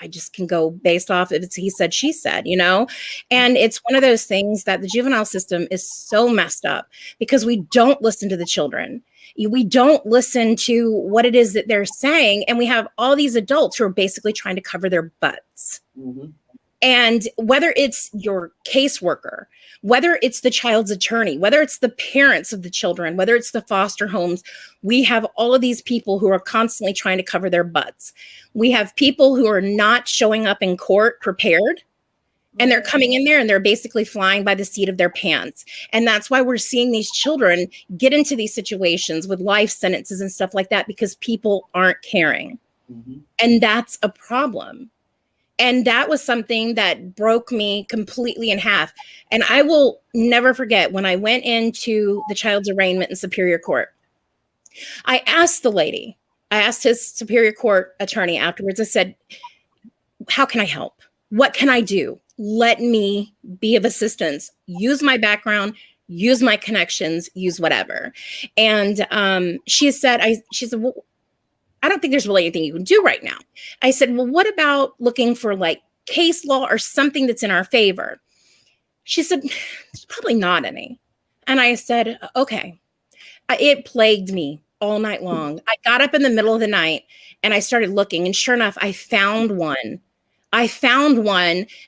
just can go based off if it's he said, she said, and it's one of those things that the juvenile system is so messed up because we don't listen to the children. We don't listen to what it is that they're saying. And we have all these adults who are basically trying to cover their butts. And whether it's your caseworker, whether it's the child's attorney, whether it's the parents of the children, whether it's the foster homes, we have all of these people who are constantly trying to cover their butts. We have people who are not showing up in court prepared, and they're coming in there and they're basically flying by the seat of their pants. And that's why we're seeing these children get into these situations with life sentences and stuff like that, because people aren't caring. And that's a problem. And that was something that broke me completely in half. And I will never forget when I went into the child's arraignment in Superior Court. I asked his Superior Court attorney afterwards, I said, how can I help? What can I do? Let me be of assistance. Use my background, use my connections, use whatever. And she said, well, I don't think there's really anything you can do right now. I said, well, what about looking for like case law or something that's in our favor? She said, there's probably not any. And I said, okay. It plagued me all night long. I got up in the middle of the night and I started looking, and sure enough, I found one.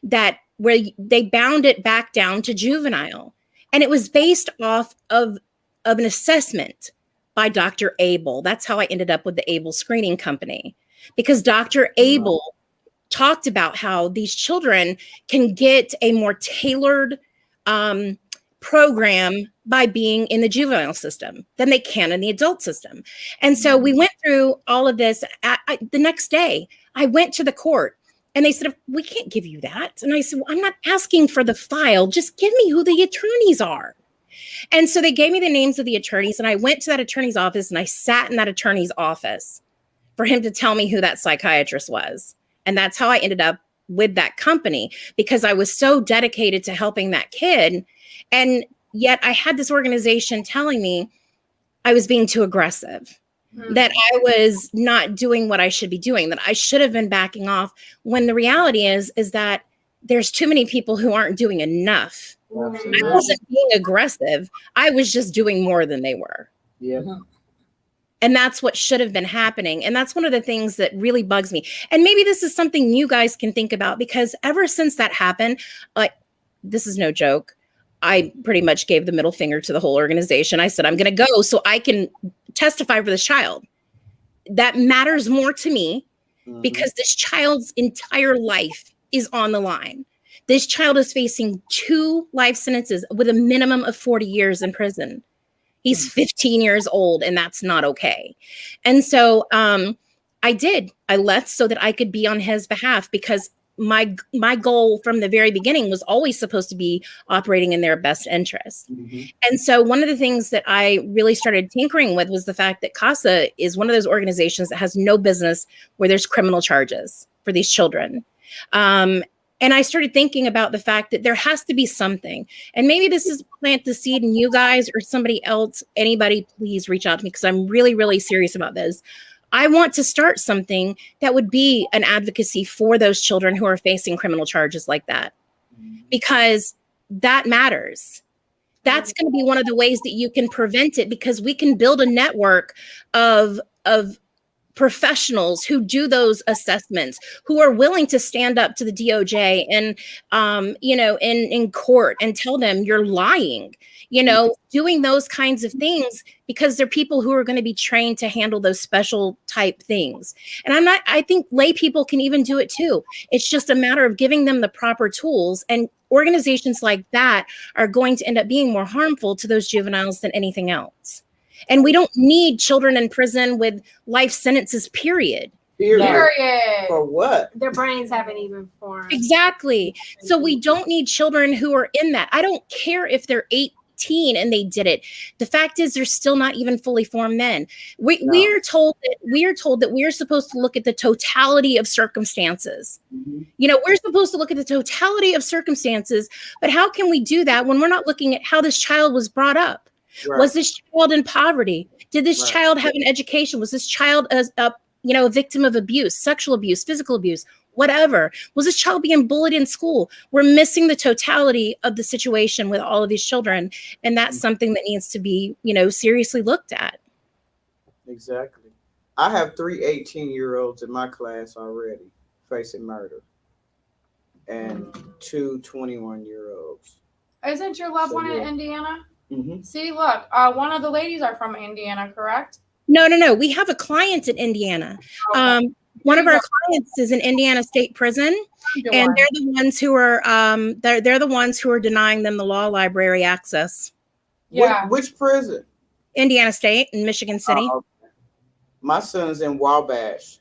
That where they bound it back down to juvenile. And it was based off of an assessment by Dr. Abel. That's how I ended up with the Abel Screening Company, because Dr. Abel talked about how these children can get a more tailored program by being in the juvenile system than they can in the adult system. And so we went through all of this. The next day, I went to the court and they said, we can't give you that. And I said, well, I'm not asking for the file. Just give me who the attorneys are. And so they gave me the names of the attorneys, and I went to that attorney's office and I sat in that attorney's office for him to tell me who that psychiatrist was. And that's how I ended up with that company, because I was so dedicated to helping that kid. And yet I had this organization telling me I was being too aggressive, that I was not doing what I should be doing, that I should have been backing off, when the reality is that there's too many people who aren't doing enough. I wasn't being aggressive. I was just doing more than they were. Yeah. And that's what should have been happening. And that's one of the things that really bugs me. And maybe this is something you guys can think about, because ever since that happened, like, this is no joke, I pretty much gave the middle finger to the whole organization. I said, I'm going to go so I can testify for this child. That matters more to me, because this child's entire life is on the line. This child is facing 2 life sentences with a minimum of 40 years in prison. He's 15 years old, and that's not okay. And so I left so that I could be on his behalf, because my goal from the very beginning was always supposed to be operating in their best interest. And so one of the things that I really started tinkering with was the fact that CASA is one of those organizations that has no business where there's criminal charges for these children. And I started thinking about the fact that there has to be something. And maybe this is plant the seed in you guys or somebody else. Anybody, please reach out to me, because I'm really, really serious about this. I want to start something that would be an advocacy for those children who are facing criminal charges like that, because that matters. That's going to be one of the ways that you can prevent it, because we can build a network of professionals who do those assessments, who are willing to stand up to the DOJ and, in court and tell them you're lying, doing those kinds of things, because they're people who are going to be trained to handle those special type things. And I think lay people can even do it too. It's just a matter of giving them the proper tools, and organizations like that are going to end up being more harmful to those juveniles than anything else. And we don't need children in prison with life sentences, period. Period. For what? Their brains haven't even formed. Exactly. So we don't need children who are in that. I don't care if they're 18 and they did it. The fact is, they're still not even fully formed then. We are told that we are supposed to look at the totality of circumstances. We're supposed to look at the totality of circumstances, but how can we do that when we're not looking at how this child was brought up? Right. Was this child in poverty? Did this child have an education? Was this child a victim of abuse, sexual abuse, physical abuse, whatever? Was this child being bullied in school? We're missing the totality of the situation with all of these children. And that's something that needs to be, seriously looked at. Exactly. I have 3 18-year-olds in my class already facing murder, and 2 21-year-olds. Isn't your loved one in Indiana? Mm-hmm. See, look, one of the ladies are from Indiana, correct? No. We have a client in Indiana. One of our clients is in Indiana State Prison, and they're the ones who are they're the ones who are denying them the law library access. Yeah. Which prison? Indiana State in Michigan City. My son's in Wabash.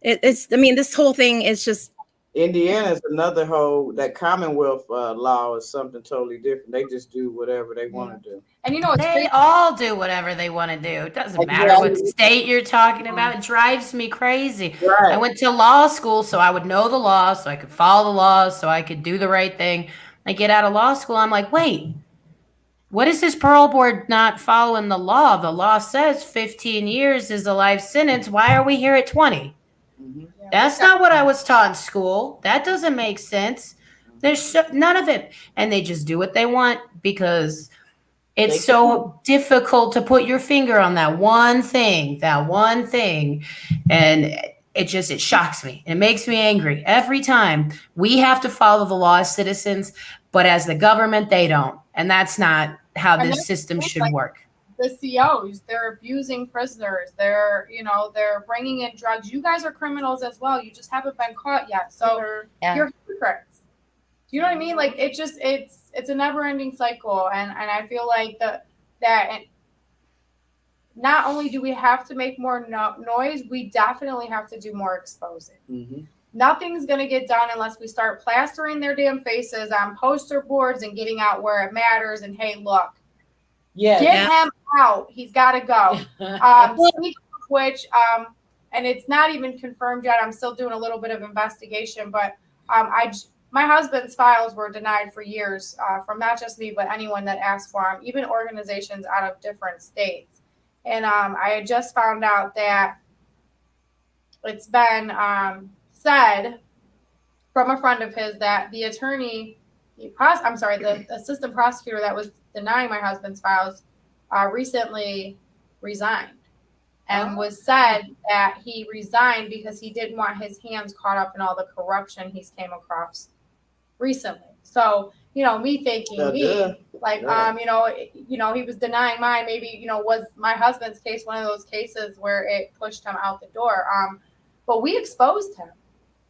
This whole thing is just. Indiana is another that Commonwealth law is something totally different. They just do whatever they want to do. And they all do whatever they want to do. It doesn't matter what state you're talking about. It drives me crazy. Right. I went to law school so I would know the law, so I could follow the laws, so I could do the right thing. I get out of law school, I'm like, wait, what is this parole board not following the law? The law says 15 years is a life sentence. Why are we here at 20? That's not what I was taught in school. That doesn't make sense. There's none of it. And they just do what they want, because it's so difficult to put your finger on that one thing. And it shocks me. It makes me angry every time. We have to follow the law as citizens, but as the government, they don't. And that's not how this system should work. the COs. They're abusing prisoners. They're bringing in drugs. You guys are criminals as well. You just haven't been caught yet. So Yeah. you're hypocrites. Do you know what I mean? Like it's a never ending cycle. And I feel like that not only do we have to make more noise, we definitely have to do more exposing. Mm-hmm. Nothing's going to get done unless we start plastering their damn faces on poster boards and getting out where it matters. And hey, look, Yes. get him out. He's got to go. Speaking of which, and it's not even confirmed yet. I'm still doing a little bit of investigation, but my husband's files were denied for years from not just me, but anyone that asked for them, even organizations out of different states. And I had just found out that it's been said from a friend of his that the assistant prosecutor that was denying my husband's files recently resigned, and was said that he resigned because he didn't want his hands caught up in all the corruption he's came across recently. So, me thinking he was denying mine. Maybe, was my husband's case one of those cases where it pushed him out the door? But we exposed him.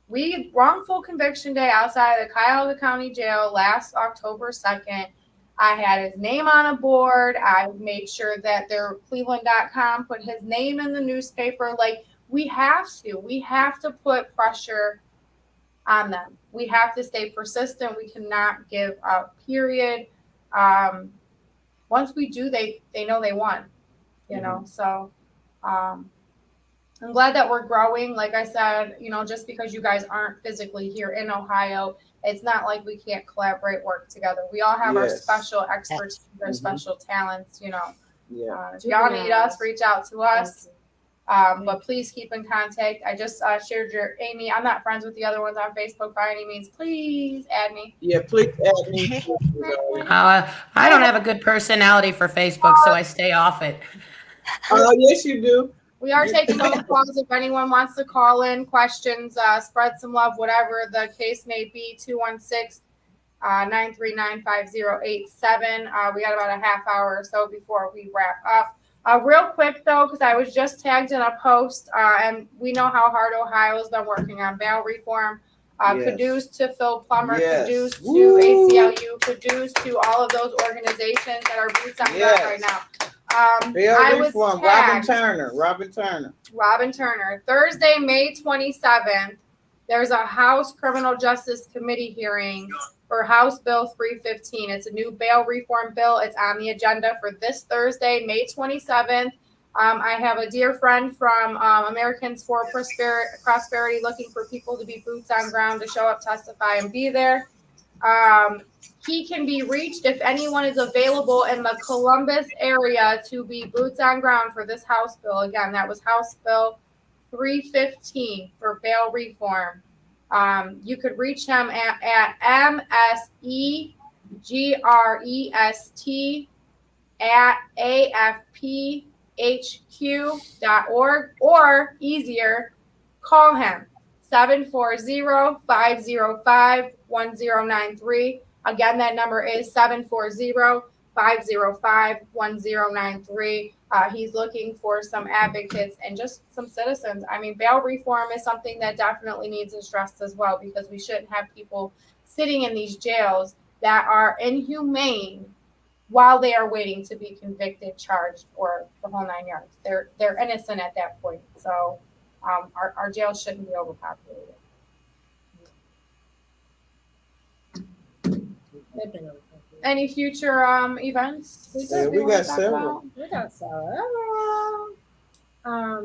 We wrongful conviction day outside of the Cuyahoga County Jail last October 2nd. I had his name on a board. I made sure that their Cleveland.com put his name in the newspaper. Like, we have to put pressure on them. We have to stay persistent. We cannot give up, period. Once we do, they know they won, so I'm glad that we're growing. Like I said, just because you guys aren't physically here in Ohio, it's not like we can't collaborate, work together. We all have our special expertise, our special talents, If y'all need us, reach out to us. But please keep in contact. I just shared your Amy. I'm not friends with the other ones on Facebook by any means. Please add me. Yeah, please add me. I don't have a good personality for Facebook, so I stay off it. Oh, yes, you do. We are taking phone calls if anyone wants to call in, questions, spread some love, whatever the case may be. 216-939-5087. We got about a half hour or so before we wrap up. Real quick, though, because I was just tagged in a post, and we know how hard Ohio's been working on bail reform. Kudos to Phil Plummer, kudos to ACLU, kudos to all of those organizations that are boots on ground right now. I was tagged, Robin Turner. Thursday, May 27th, there's a House Criminal Justice Committee hearing for House Bill 315. It's a new bail reform bill. It's on the agenda for this Thursday, May 27th. I have a dear friend from Americans for Prosperity looking for people to be boots on ground to show up, testify, and be there. He can be reached if anyone is available in the Columbus area to be boots on ground for this House bill. Again, that was House Bill 315 for bail reform. You could reach him at msegrest@afphq.org, or easier, call him 740-505-1093. Again, that number is 740-505-1093. He's looking for some advocates and just some citizens. I mean, bail reform is something that definitely needs addressed as well, because we shouldn't have people sitting in these jails that are inhumane while they are waiting to be convicted, charged, or the whole 9 yards. They're innocent at that point. So our jails shouldn't be overpopulated. Any future events? We got several.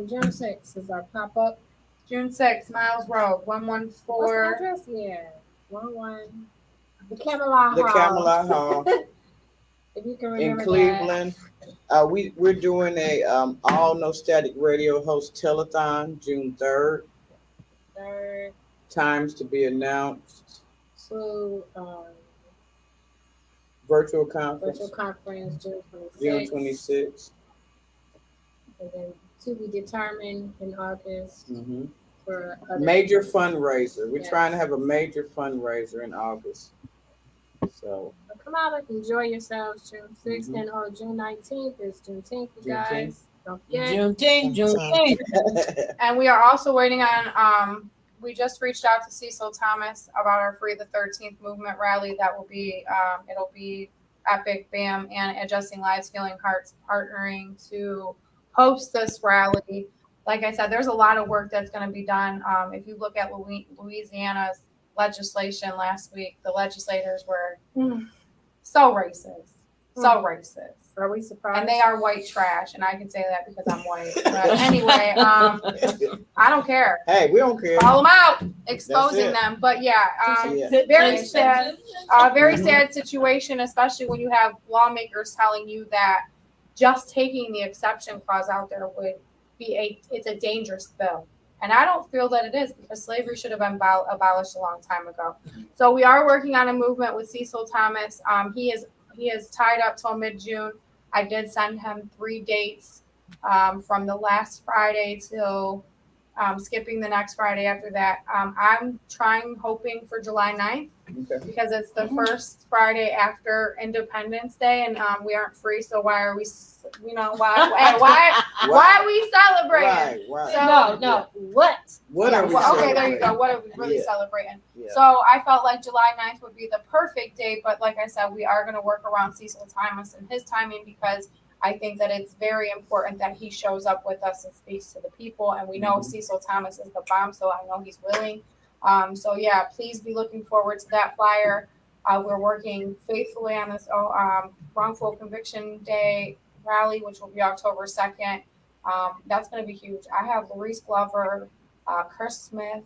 June 6th is our pop-up. June 6th, Miles Road, 114. What's the address? Yeah, 11. The Camelot Hall. If you can remember in Cleveland. We're doing a all No Static Radio host telethon June 3rd. Times to be announced. So virtual conference June 26th. And then to be determined in August for major fundraiser. We're trying to have a major fundraiser in August. So come out and enjoy yourselves. June 6th Mhm. and on June 19th is Juneteenth, you Juneteenth. guys. Don't forget. Juneteenth. And we are also waiting on, we just reached out to Cecil Thomas about our Free the 13th movement rally. That will be, it'll be Epic, BAM, and Adjusting Lives, Healing Hearts partnering to host this rally. Like I said, there's a lot of work that's going to be done. If you look at Louisiana's legislation last week, the legislators were so racist. So racist. Are we surprised? And they are white trash, and I can say that because I'm white. But anyway, I don't care. Hey, we don't care. Call them out, exposing it. them. But yeah, Yeah. very sad, very sad situation, especially when you have lawmakers telling you that just taking the exception clause out there would be it's a dangerous bill. And I don't feel that it is, because slavery should have been abolished a long time ago. So we are working on a movement with Cecil Thomas. He is tied up till mid-June. I did send him 3 dates from the last Friday till skipping the next Friday after that. I'm hoping for July 9th Okay. because it's the first Friday after Independence Day, and we aren't free. So why are we, why are we celebrating? Right. So, No. What What are we well, okay, there you celebrating? go. What are we really Yeah. celebrating? Yeah. So I felt like July 9th would be the perfect date, but like I said, we are going to work around Cecil Thomas and his timing, because I think that it's very important that he shows up with us and speaks to the people. And we know Cecil Thomas is the bomb, so I know he's willing. So yeah, please be looking forward to that flyer. We're working faithfully on this wrongful conviction day rally, which will be October 2nd. That's going to be huge. I have Larice Glover, Chris Smith,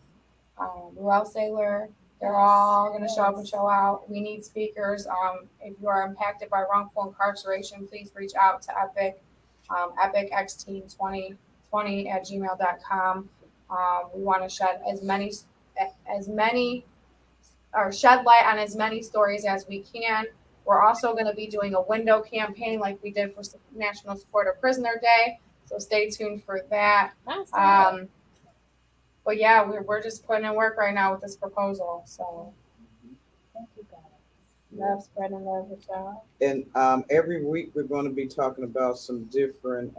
Ruel Saylor. They're all going to show up and show out. We need speakers. If you are impacted by wrongful incarceration, please reach out to Epic, epicxteam2020@gmail.com. We want to shed shed light on as many stories as we can. We're also going to be doing a window campaign like we did for National Support of Prisoner Day. So stay tuned for that. But yeah, we're just putting in work right now with this proposal. So Thank you, guys. Love spreading love with y'all. And every week we're going to be talking about some different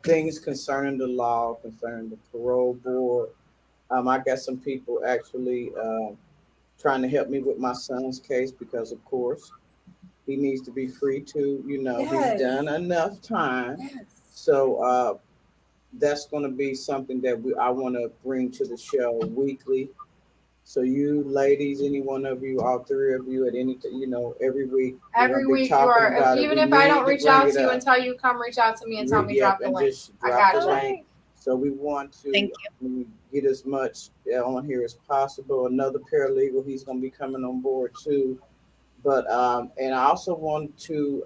things concerning the law, concerning the parole board. I got some people actually trying to help me with my son's case, because of course he needs to be free too. Yes. He's done enough time. Yes. So that's going to be something that I want to bring to the show weekly. So you ladies, any one of you, all 3 of you, at any every week. every week you are, even if I don't reach out to you and tell you, come reach out to me and tell me drop the link. I got you. So we want to Thank get as much on here as possible. Another paralegal, he's going to be coming on board too. But and I also want to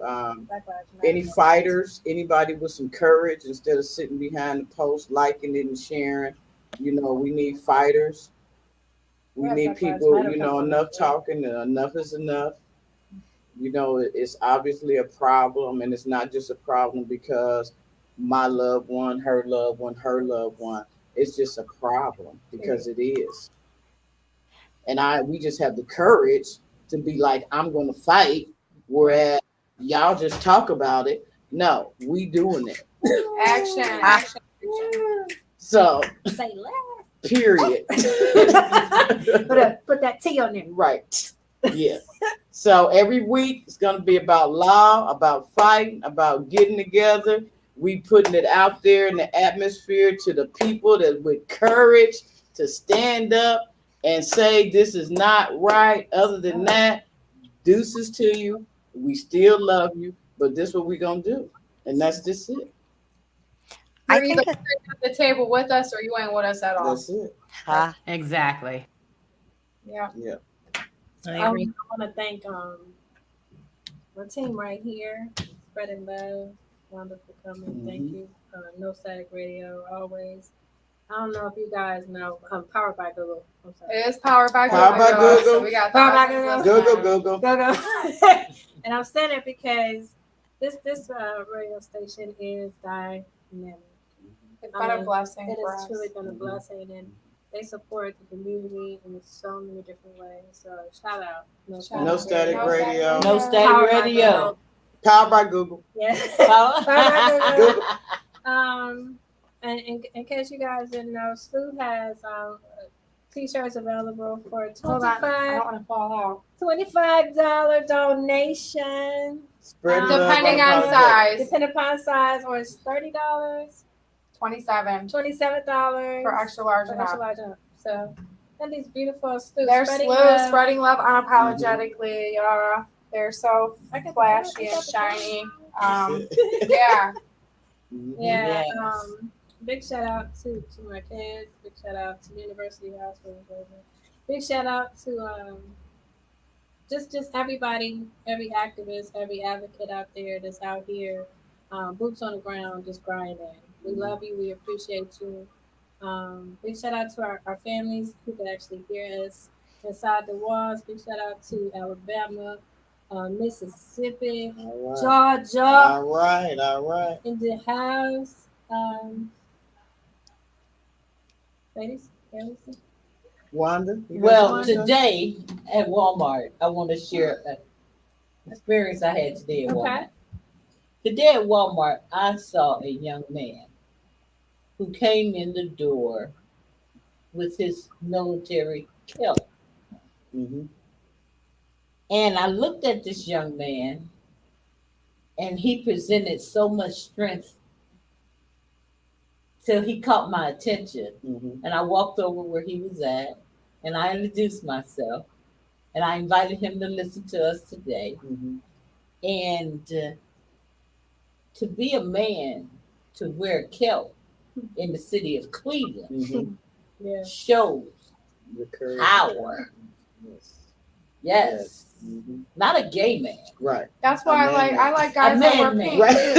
any fighters, anybody with some courage, instead of sitting behind the post, liking it and sharing. We need fighters. We need people, enough talking, and enough is enough. It's obviously a problem, and it's not just a problem because my loved one, her loved one, her loved one. It's just a problem because it is. And we just have the courage to be like, I'm going to fight, whereas y'all just talk about it. No, we doing it. Action. So, Say less. period. Put that T on there. Right. Yeah. So every week it's going to be about law, about fighting, about getting together. We putting it out there in the atmosphere to the people that with courage to stand up and say this is not right. Other than that, deuces to you. We still love you, but this is what we're going to do. And that's just it. I You're either think at the table with us or you ain't with us at all. That's it. Exactly. Yeah. Yeah. I I agree. want to thank my team right here, spreading love. Wonderful coming. Thank you. No Static Radio, always. I don't know if you guys know. Powered by Google. I'm sorry. It is powered by Powered by Google. So we got Powered by thousands Google. listeners. Go. Go. And I'm saying it because this radio station is dynamic. It's been a blessing It for has us. truly been a blessing, and they support the community in so many different ways. So shout out. No Static No Radio. No Static Powered by Radio. Google. Powered by Google. Yeah. Power- Powered by Google. Google. And in case you guys didn't know, SLU has t-shirts available for Hold on. I don't want to fall out. $25 donation. Spread love Depending on unapologetic. size. Depending upon size, or it's $30, 27 $27 for extra large for and extra up. large enough. So, and these beautiful SLU. They're spreading SLU, love. spreading love unapologetically. They're so I got the flashy camera. and shiny. Yeah. Yeah. Yes. Big shout out to my kids. Big shout out to the University House. Big shout out to just everybody, every activist, every advocate out there that's out here, boots on the ground, just grinding. We love you. We appreciate you. Big shout out to our families who can actually hear us inside the walls. Big shout out to Alabama, Mississippi, All right. Georgia, All right. in the house. Ladies, Wanda? you got Well, something? today at Walmart, I want to share an experience I had today at Walmart. okay. Today at Walmart, I saw a young man who came in the door with his military kilt. Mhm. And I looked at this young man, and he presented so much strength till he caught my attention. Mhm. And I walked over where he was at, and I introduced myself, and I invited him to listen to us today. Mhm. And to be a man to wear kilt in the city of Cleveland Mhm. Yeah. shows The courage. power. Yes. Yes, Mhm. not a gay man. Right. That's why I like guys A that wear man-made. pink Right. too.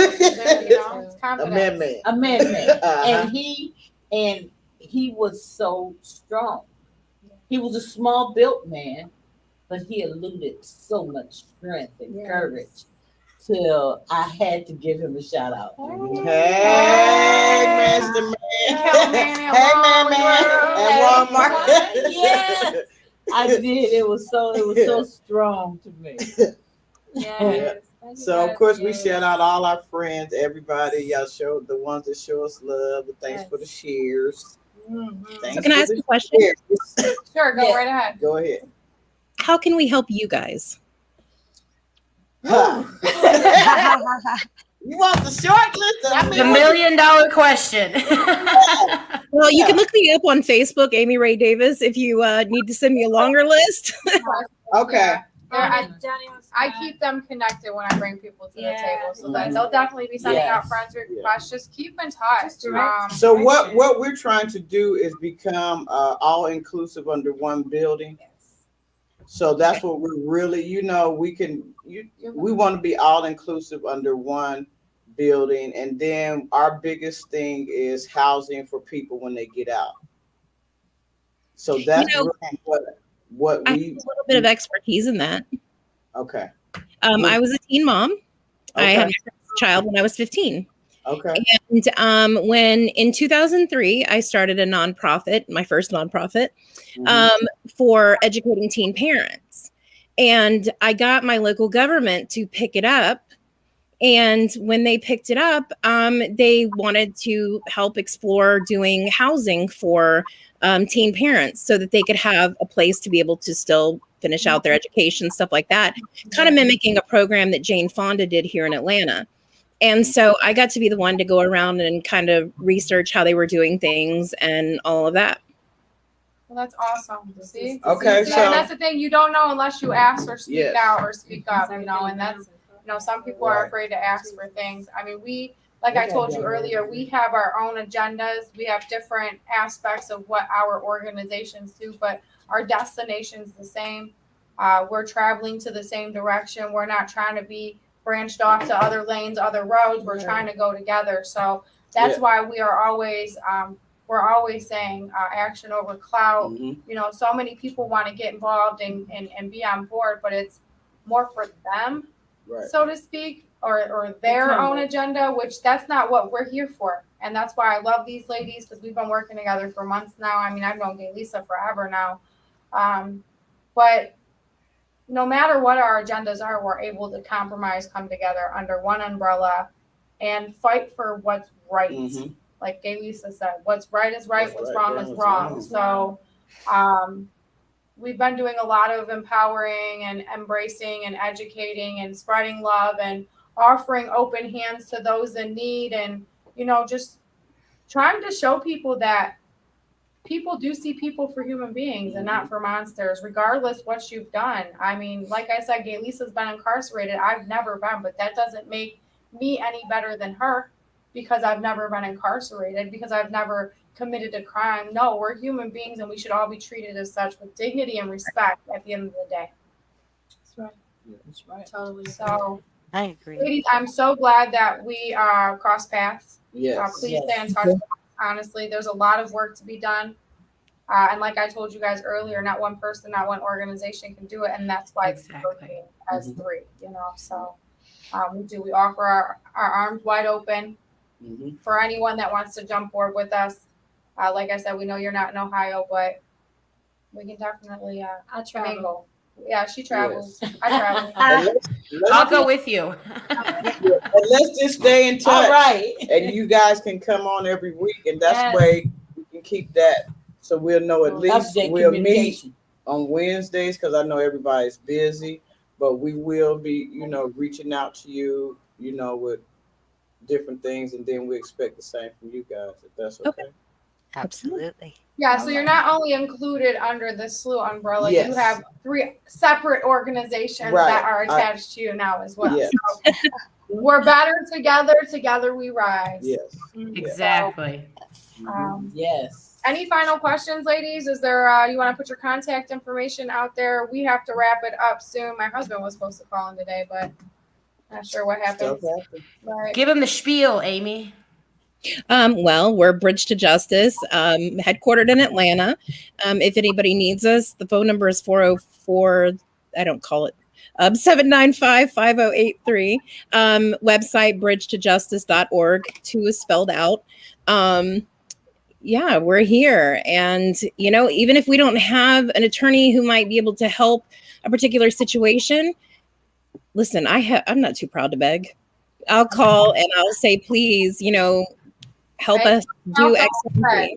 You know, it's A confidence. man. A man. Uh-huh. And he was so strong. He was a small built man, but he eluded so much strength and Yes. courage till I had to give him a shout out. Hey, Master Man. Kilt man at Hey, man. Walmart. At Walmart. Yes. I did. It was so strong to me. Yes. Thank you So of guys. course we Yes. shout out all our friends, everybody. Y'all show the ones that show us love. And thanks for the shares. Mhm. Thanks So can I for ask the a question? shares. Sure, go Yeah. right ahead. Go ahead. How can we help you guys? Huh. You want the short list? I mean, The $1 million question. Well, you Yeah. can look me up on Facebook, Amy Ray Davis, if you need to send me a longer list. Okay. Yeah, Johnny on I spot. keep them connected when I bring people to the Yeah. table, so that they'll definitely be sending out Yes. friends requests. Just keep in touch. Just direct. So what we're trying to do is become all inclusive under one building. So that's what we're really, we want to be all inclusive under one building, and then our biggest thing is housing for people when they get out. So that's You know, really what I have we a little bit of expertise in that. okay. I was a teen mom. I had Okay. my first child when I was 15. Okay. And when in 2003, I started a nonprofit, my first nonprofit, for educating teen parents. And I got my local government to pick it up. And when they picked it up, they wanted to help explore doing housing for teen parents so that they could have a place to be able to still finish out their education, stuff like that, kind of mimicking a program that Jane Fonda did here in Atlanta. And so I got to be the one to go around and kind of research how they were doing things and all of that. Well, that's awesome. See? Okay, See, so- and that's the thing. You don't know unless you ask or speak Yes. out or speak up, and that's, some people are Right. afraid to ask for things. I mean, like I told you earlier, we have our own agendas. We have different aspects of what our organizations do, but our destination's the same. We're traveling to the same direction. We're not trying to be branched off to other lanes, other roads. We're trying to go together. So that's Yeah. why we are always, we're always saying action over clout. Mhm. So many people want to get involved and be on board, but it's more for them, Right. so to speak, or their own agenda, which that's not what we're here for. And that's why I love these ladies, because we've been working together for months now. I mean, I've known Gay Lisa forever now. But no matter what our agendas are, we're able to compromise, come together under one umbrella and fight for what's right. Mhm. Like Gay Lisa said, what's right is right, what's right, wrong is wrong. wrong. So we've been doing a lot of empowering and embracing and educating and spreading love and offering open hands to those in need, and, you know, just trying to show people that people do see people for human beings and not for monsters, regardless what you've done. I mean, like I said, Gay Lisa's been incarcerated. I've never been, but that doesn't make me any better than her because I've never been incarcerated, because I've never committed a crime. No, we're human beings and we should all be treated as such with dignity and respect at the end of the day. That's right. Yeah, that's right. Totally. So, I agree. ladies, I'm so glad that we cross paths. Yes. Please stay in touch. Honestly, there's a lot of work to be done. And like I told you guys earlier, not one person, not one organization can do it. And that's why it's working as three, you know. So we offer our arms wide open for anyone that wants to jump board with us. Like I said, we know you're not in Ohio, but we can definitely I travel. mingle. Yeah, she travels. Yes. I travel. I'll go with you. And let's just stay in touch. All right. And you guys can come on every week, and that's Yes. way we can keep that, so we'll know at least Update we'll meet communication. on Wednesdays, because I know everybody's busy, but we will be, you know, reaching out to you, you know, with different things, and then we expect the same from you guys, if that's okay. Absolutely. Yeah, so you're not only included under the SLU umbrella, Yes. you have 3 separate organizations Right. that are attached to you now as well. Yes. So we're better together. Together we rise. Yes. Exactly. Yes. Any final questions, ladies? Is there, you want to put your contact information out there? We have to wrap it up soon. My husband was supposed to call in today, but not sure what happened. Stuff happens. Right. Give him the spiel, Amy. Well, we're Bridge to Justice, headquartered in Atlanta. If anybody needs us, the phone number is 404, I don't call it, 795-5083. Website, bridgetojustice.org. 2 is spelled out. Yeah, we're here. And, you know, even if we don't have an attorney who might be able to help a particular situation, listen, I'm not too proud to beg. I'll call and I'll say, please, you know, help us do X, Y, Z.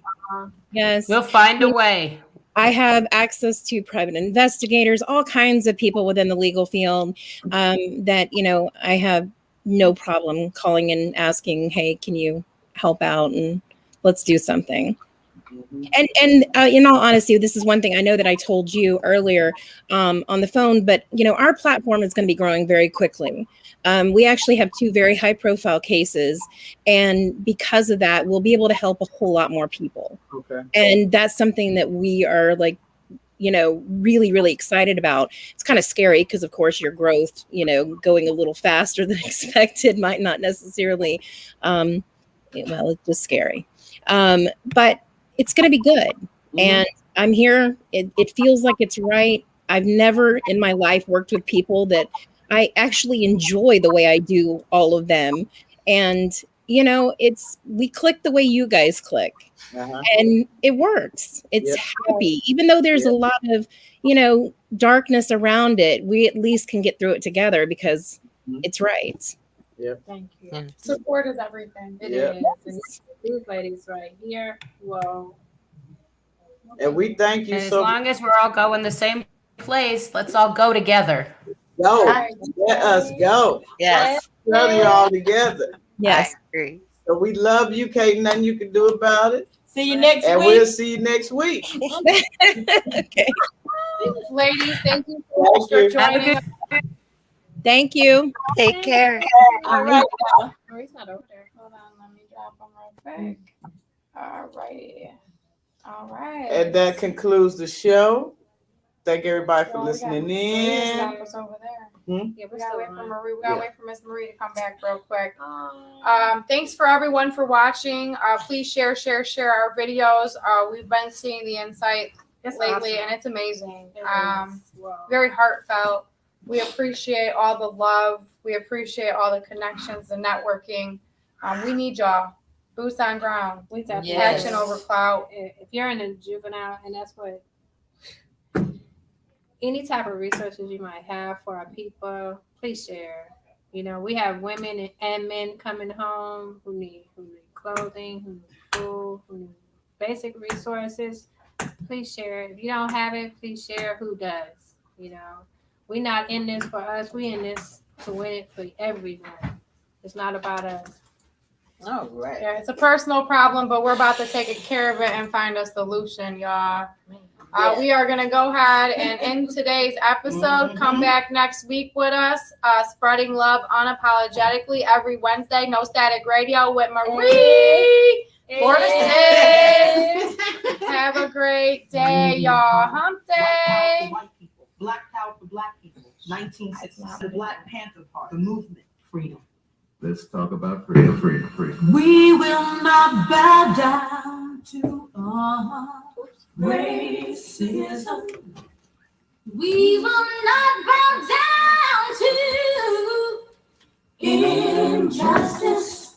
Yes. We'll find a way. I have access to private investigators, all kinds of people within the legal field that, you know, I have no problem calling and asking, hey, can you help out and let's do something. And in all honesty, this is one thing I know that I told you earlier on the phone, but, you know, our platform is going to be growing very quickly. We actually have 2 very high profile cases. And because of that, we'll be able to help a whole lot more people. Okay. And that's something that we are like, you know, really, really excited about. It's kind of scary because, of course, your growth, you know, going a little faster than expected might not necessarily, well, it's just scary. But it's going to be good. And I'm here. It feels like it's right. I've never in my life worked with people that I actually enjoy the way I do all of them. And, you know, we click the way you guys click. And it works. It's happy. Even though there's a lot of, you know, darkness around it, we at least can get through it together because it's right. Thank you. Yeah. Support is everything. It Yeah. is. And these ladies right here. Well. And we thank you And as so much. long as we're all going the same place, let's all go together. Go. Right. Let us go. Yes. Love you all together. Yes. I agree. So we love you. Can't nothing you can do about it. See you next And week. we'll see you next week. Okay. Ladies, thank you so much for Thank you. Have a joining good us. Thank you. Take care. All right. Marie's not over there. Hold on, let me drop them real quick. All righty. All right. And that concludes the show. Thank everybody for Well, we listening got Maria in. stop us over there. Yeah, We we're gotta still wait for on. Marie. We gotta wait for Miss Marie to come back real quick. Oh. Thanks for everyone for watching. Please share our videos. We've been seeing the insight It's lately, awesome. and it's amazing. It is. Wow. Very heartfelt. We appreciate all the love. We appreciate all the connections, the networking. We need y'all. Boots on ground. We tap into Yes. Action over clout. if you're in a juvenile, and that's what any type of resources you might have for our people, please share. You know, we have women and men coming home who need clothing, who need food, who need basic resources. Please share. If you don't have it, please share who does. You know, we're not in this for us. We in this to win it for everyone. It's not about us. All right. Yeah, it's a personal problem, but we're about to take care of it and find a solution, y'all. We are going to go ahead and in today's episode, come back next week with us, spreading love unapologetically every Wednesday. No Static Radio with Marie. 4 to 6. Have a great day, y'all. Hump day. Black power for black people. 1960s. The Black Panther Party. The movement. Freedom. Let's talk about freedom, freedom, freedom. We will not bow down to racism. We will not bow down to injustice.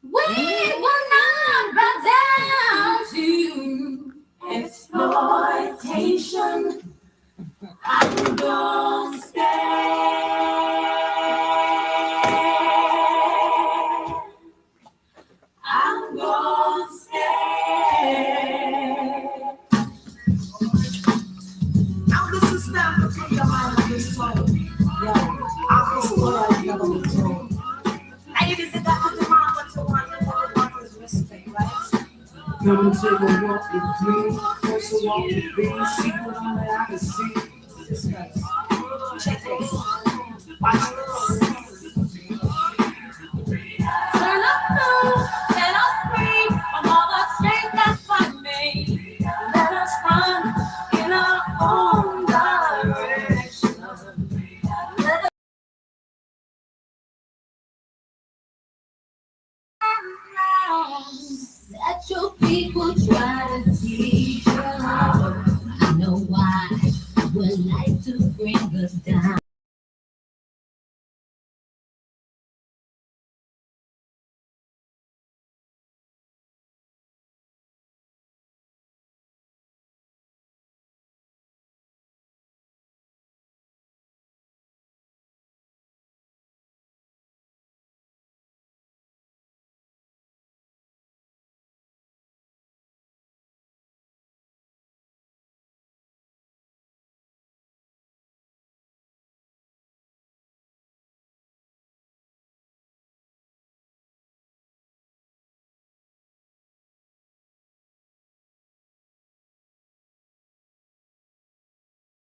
We will not bow down to exploitation. I'm gonna stand. I'm gonna stand. Now this is not the freedom of this soul. I'm just what I never been told. Ladies and gentlemen, mama to one and one is respect, right? Come and take a walk with me. First a walk with me. See what I can see. Check this. Watch this. Turn up low, set us free from all the strength that's find me. Let us run in our own direction. That your people try to teach us. I know why would like to bring us down.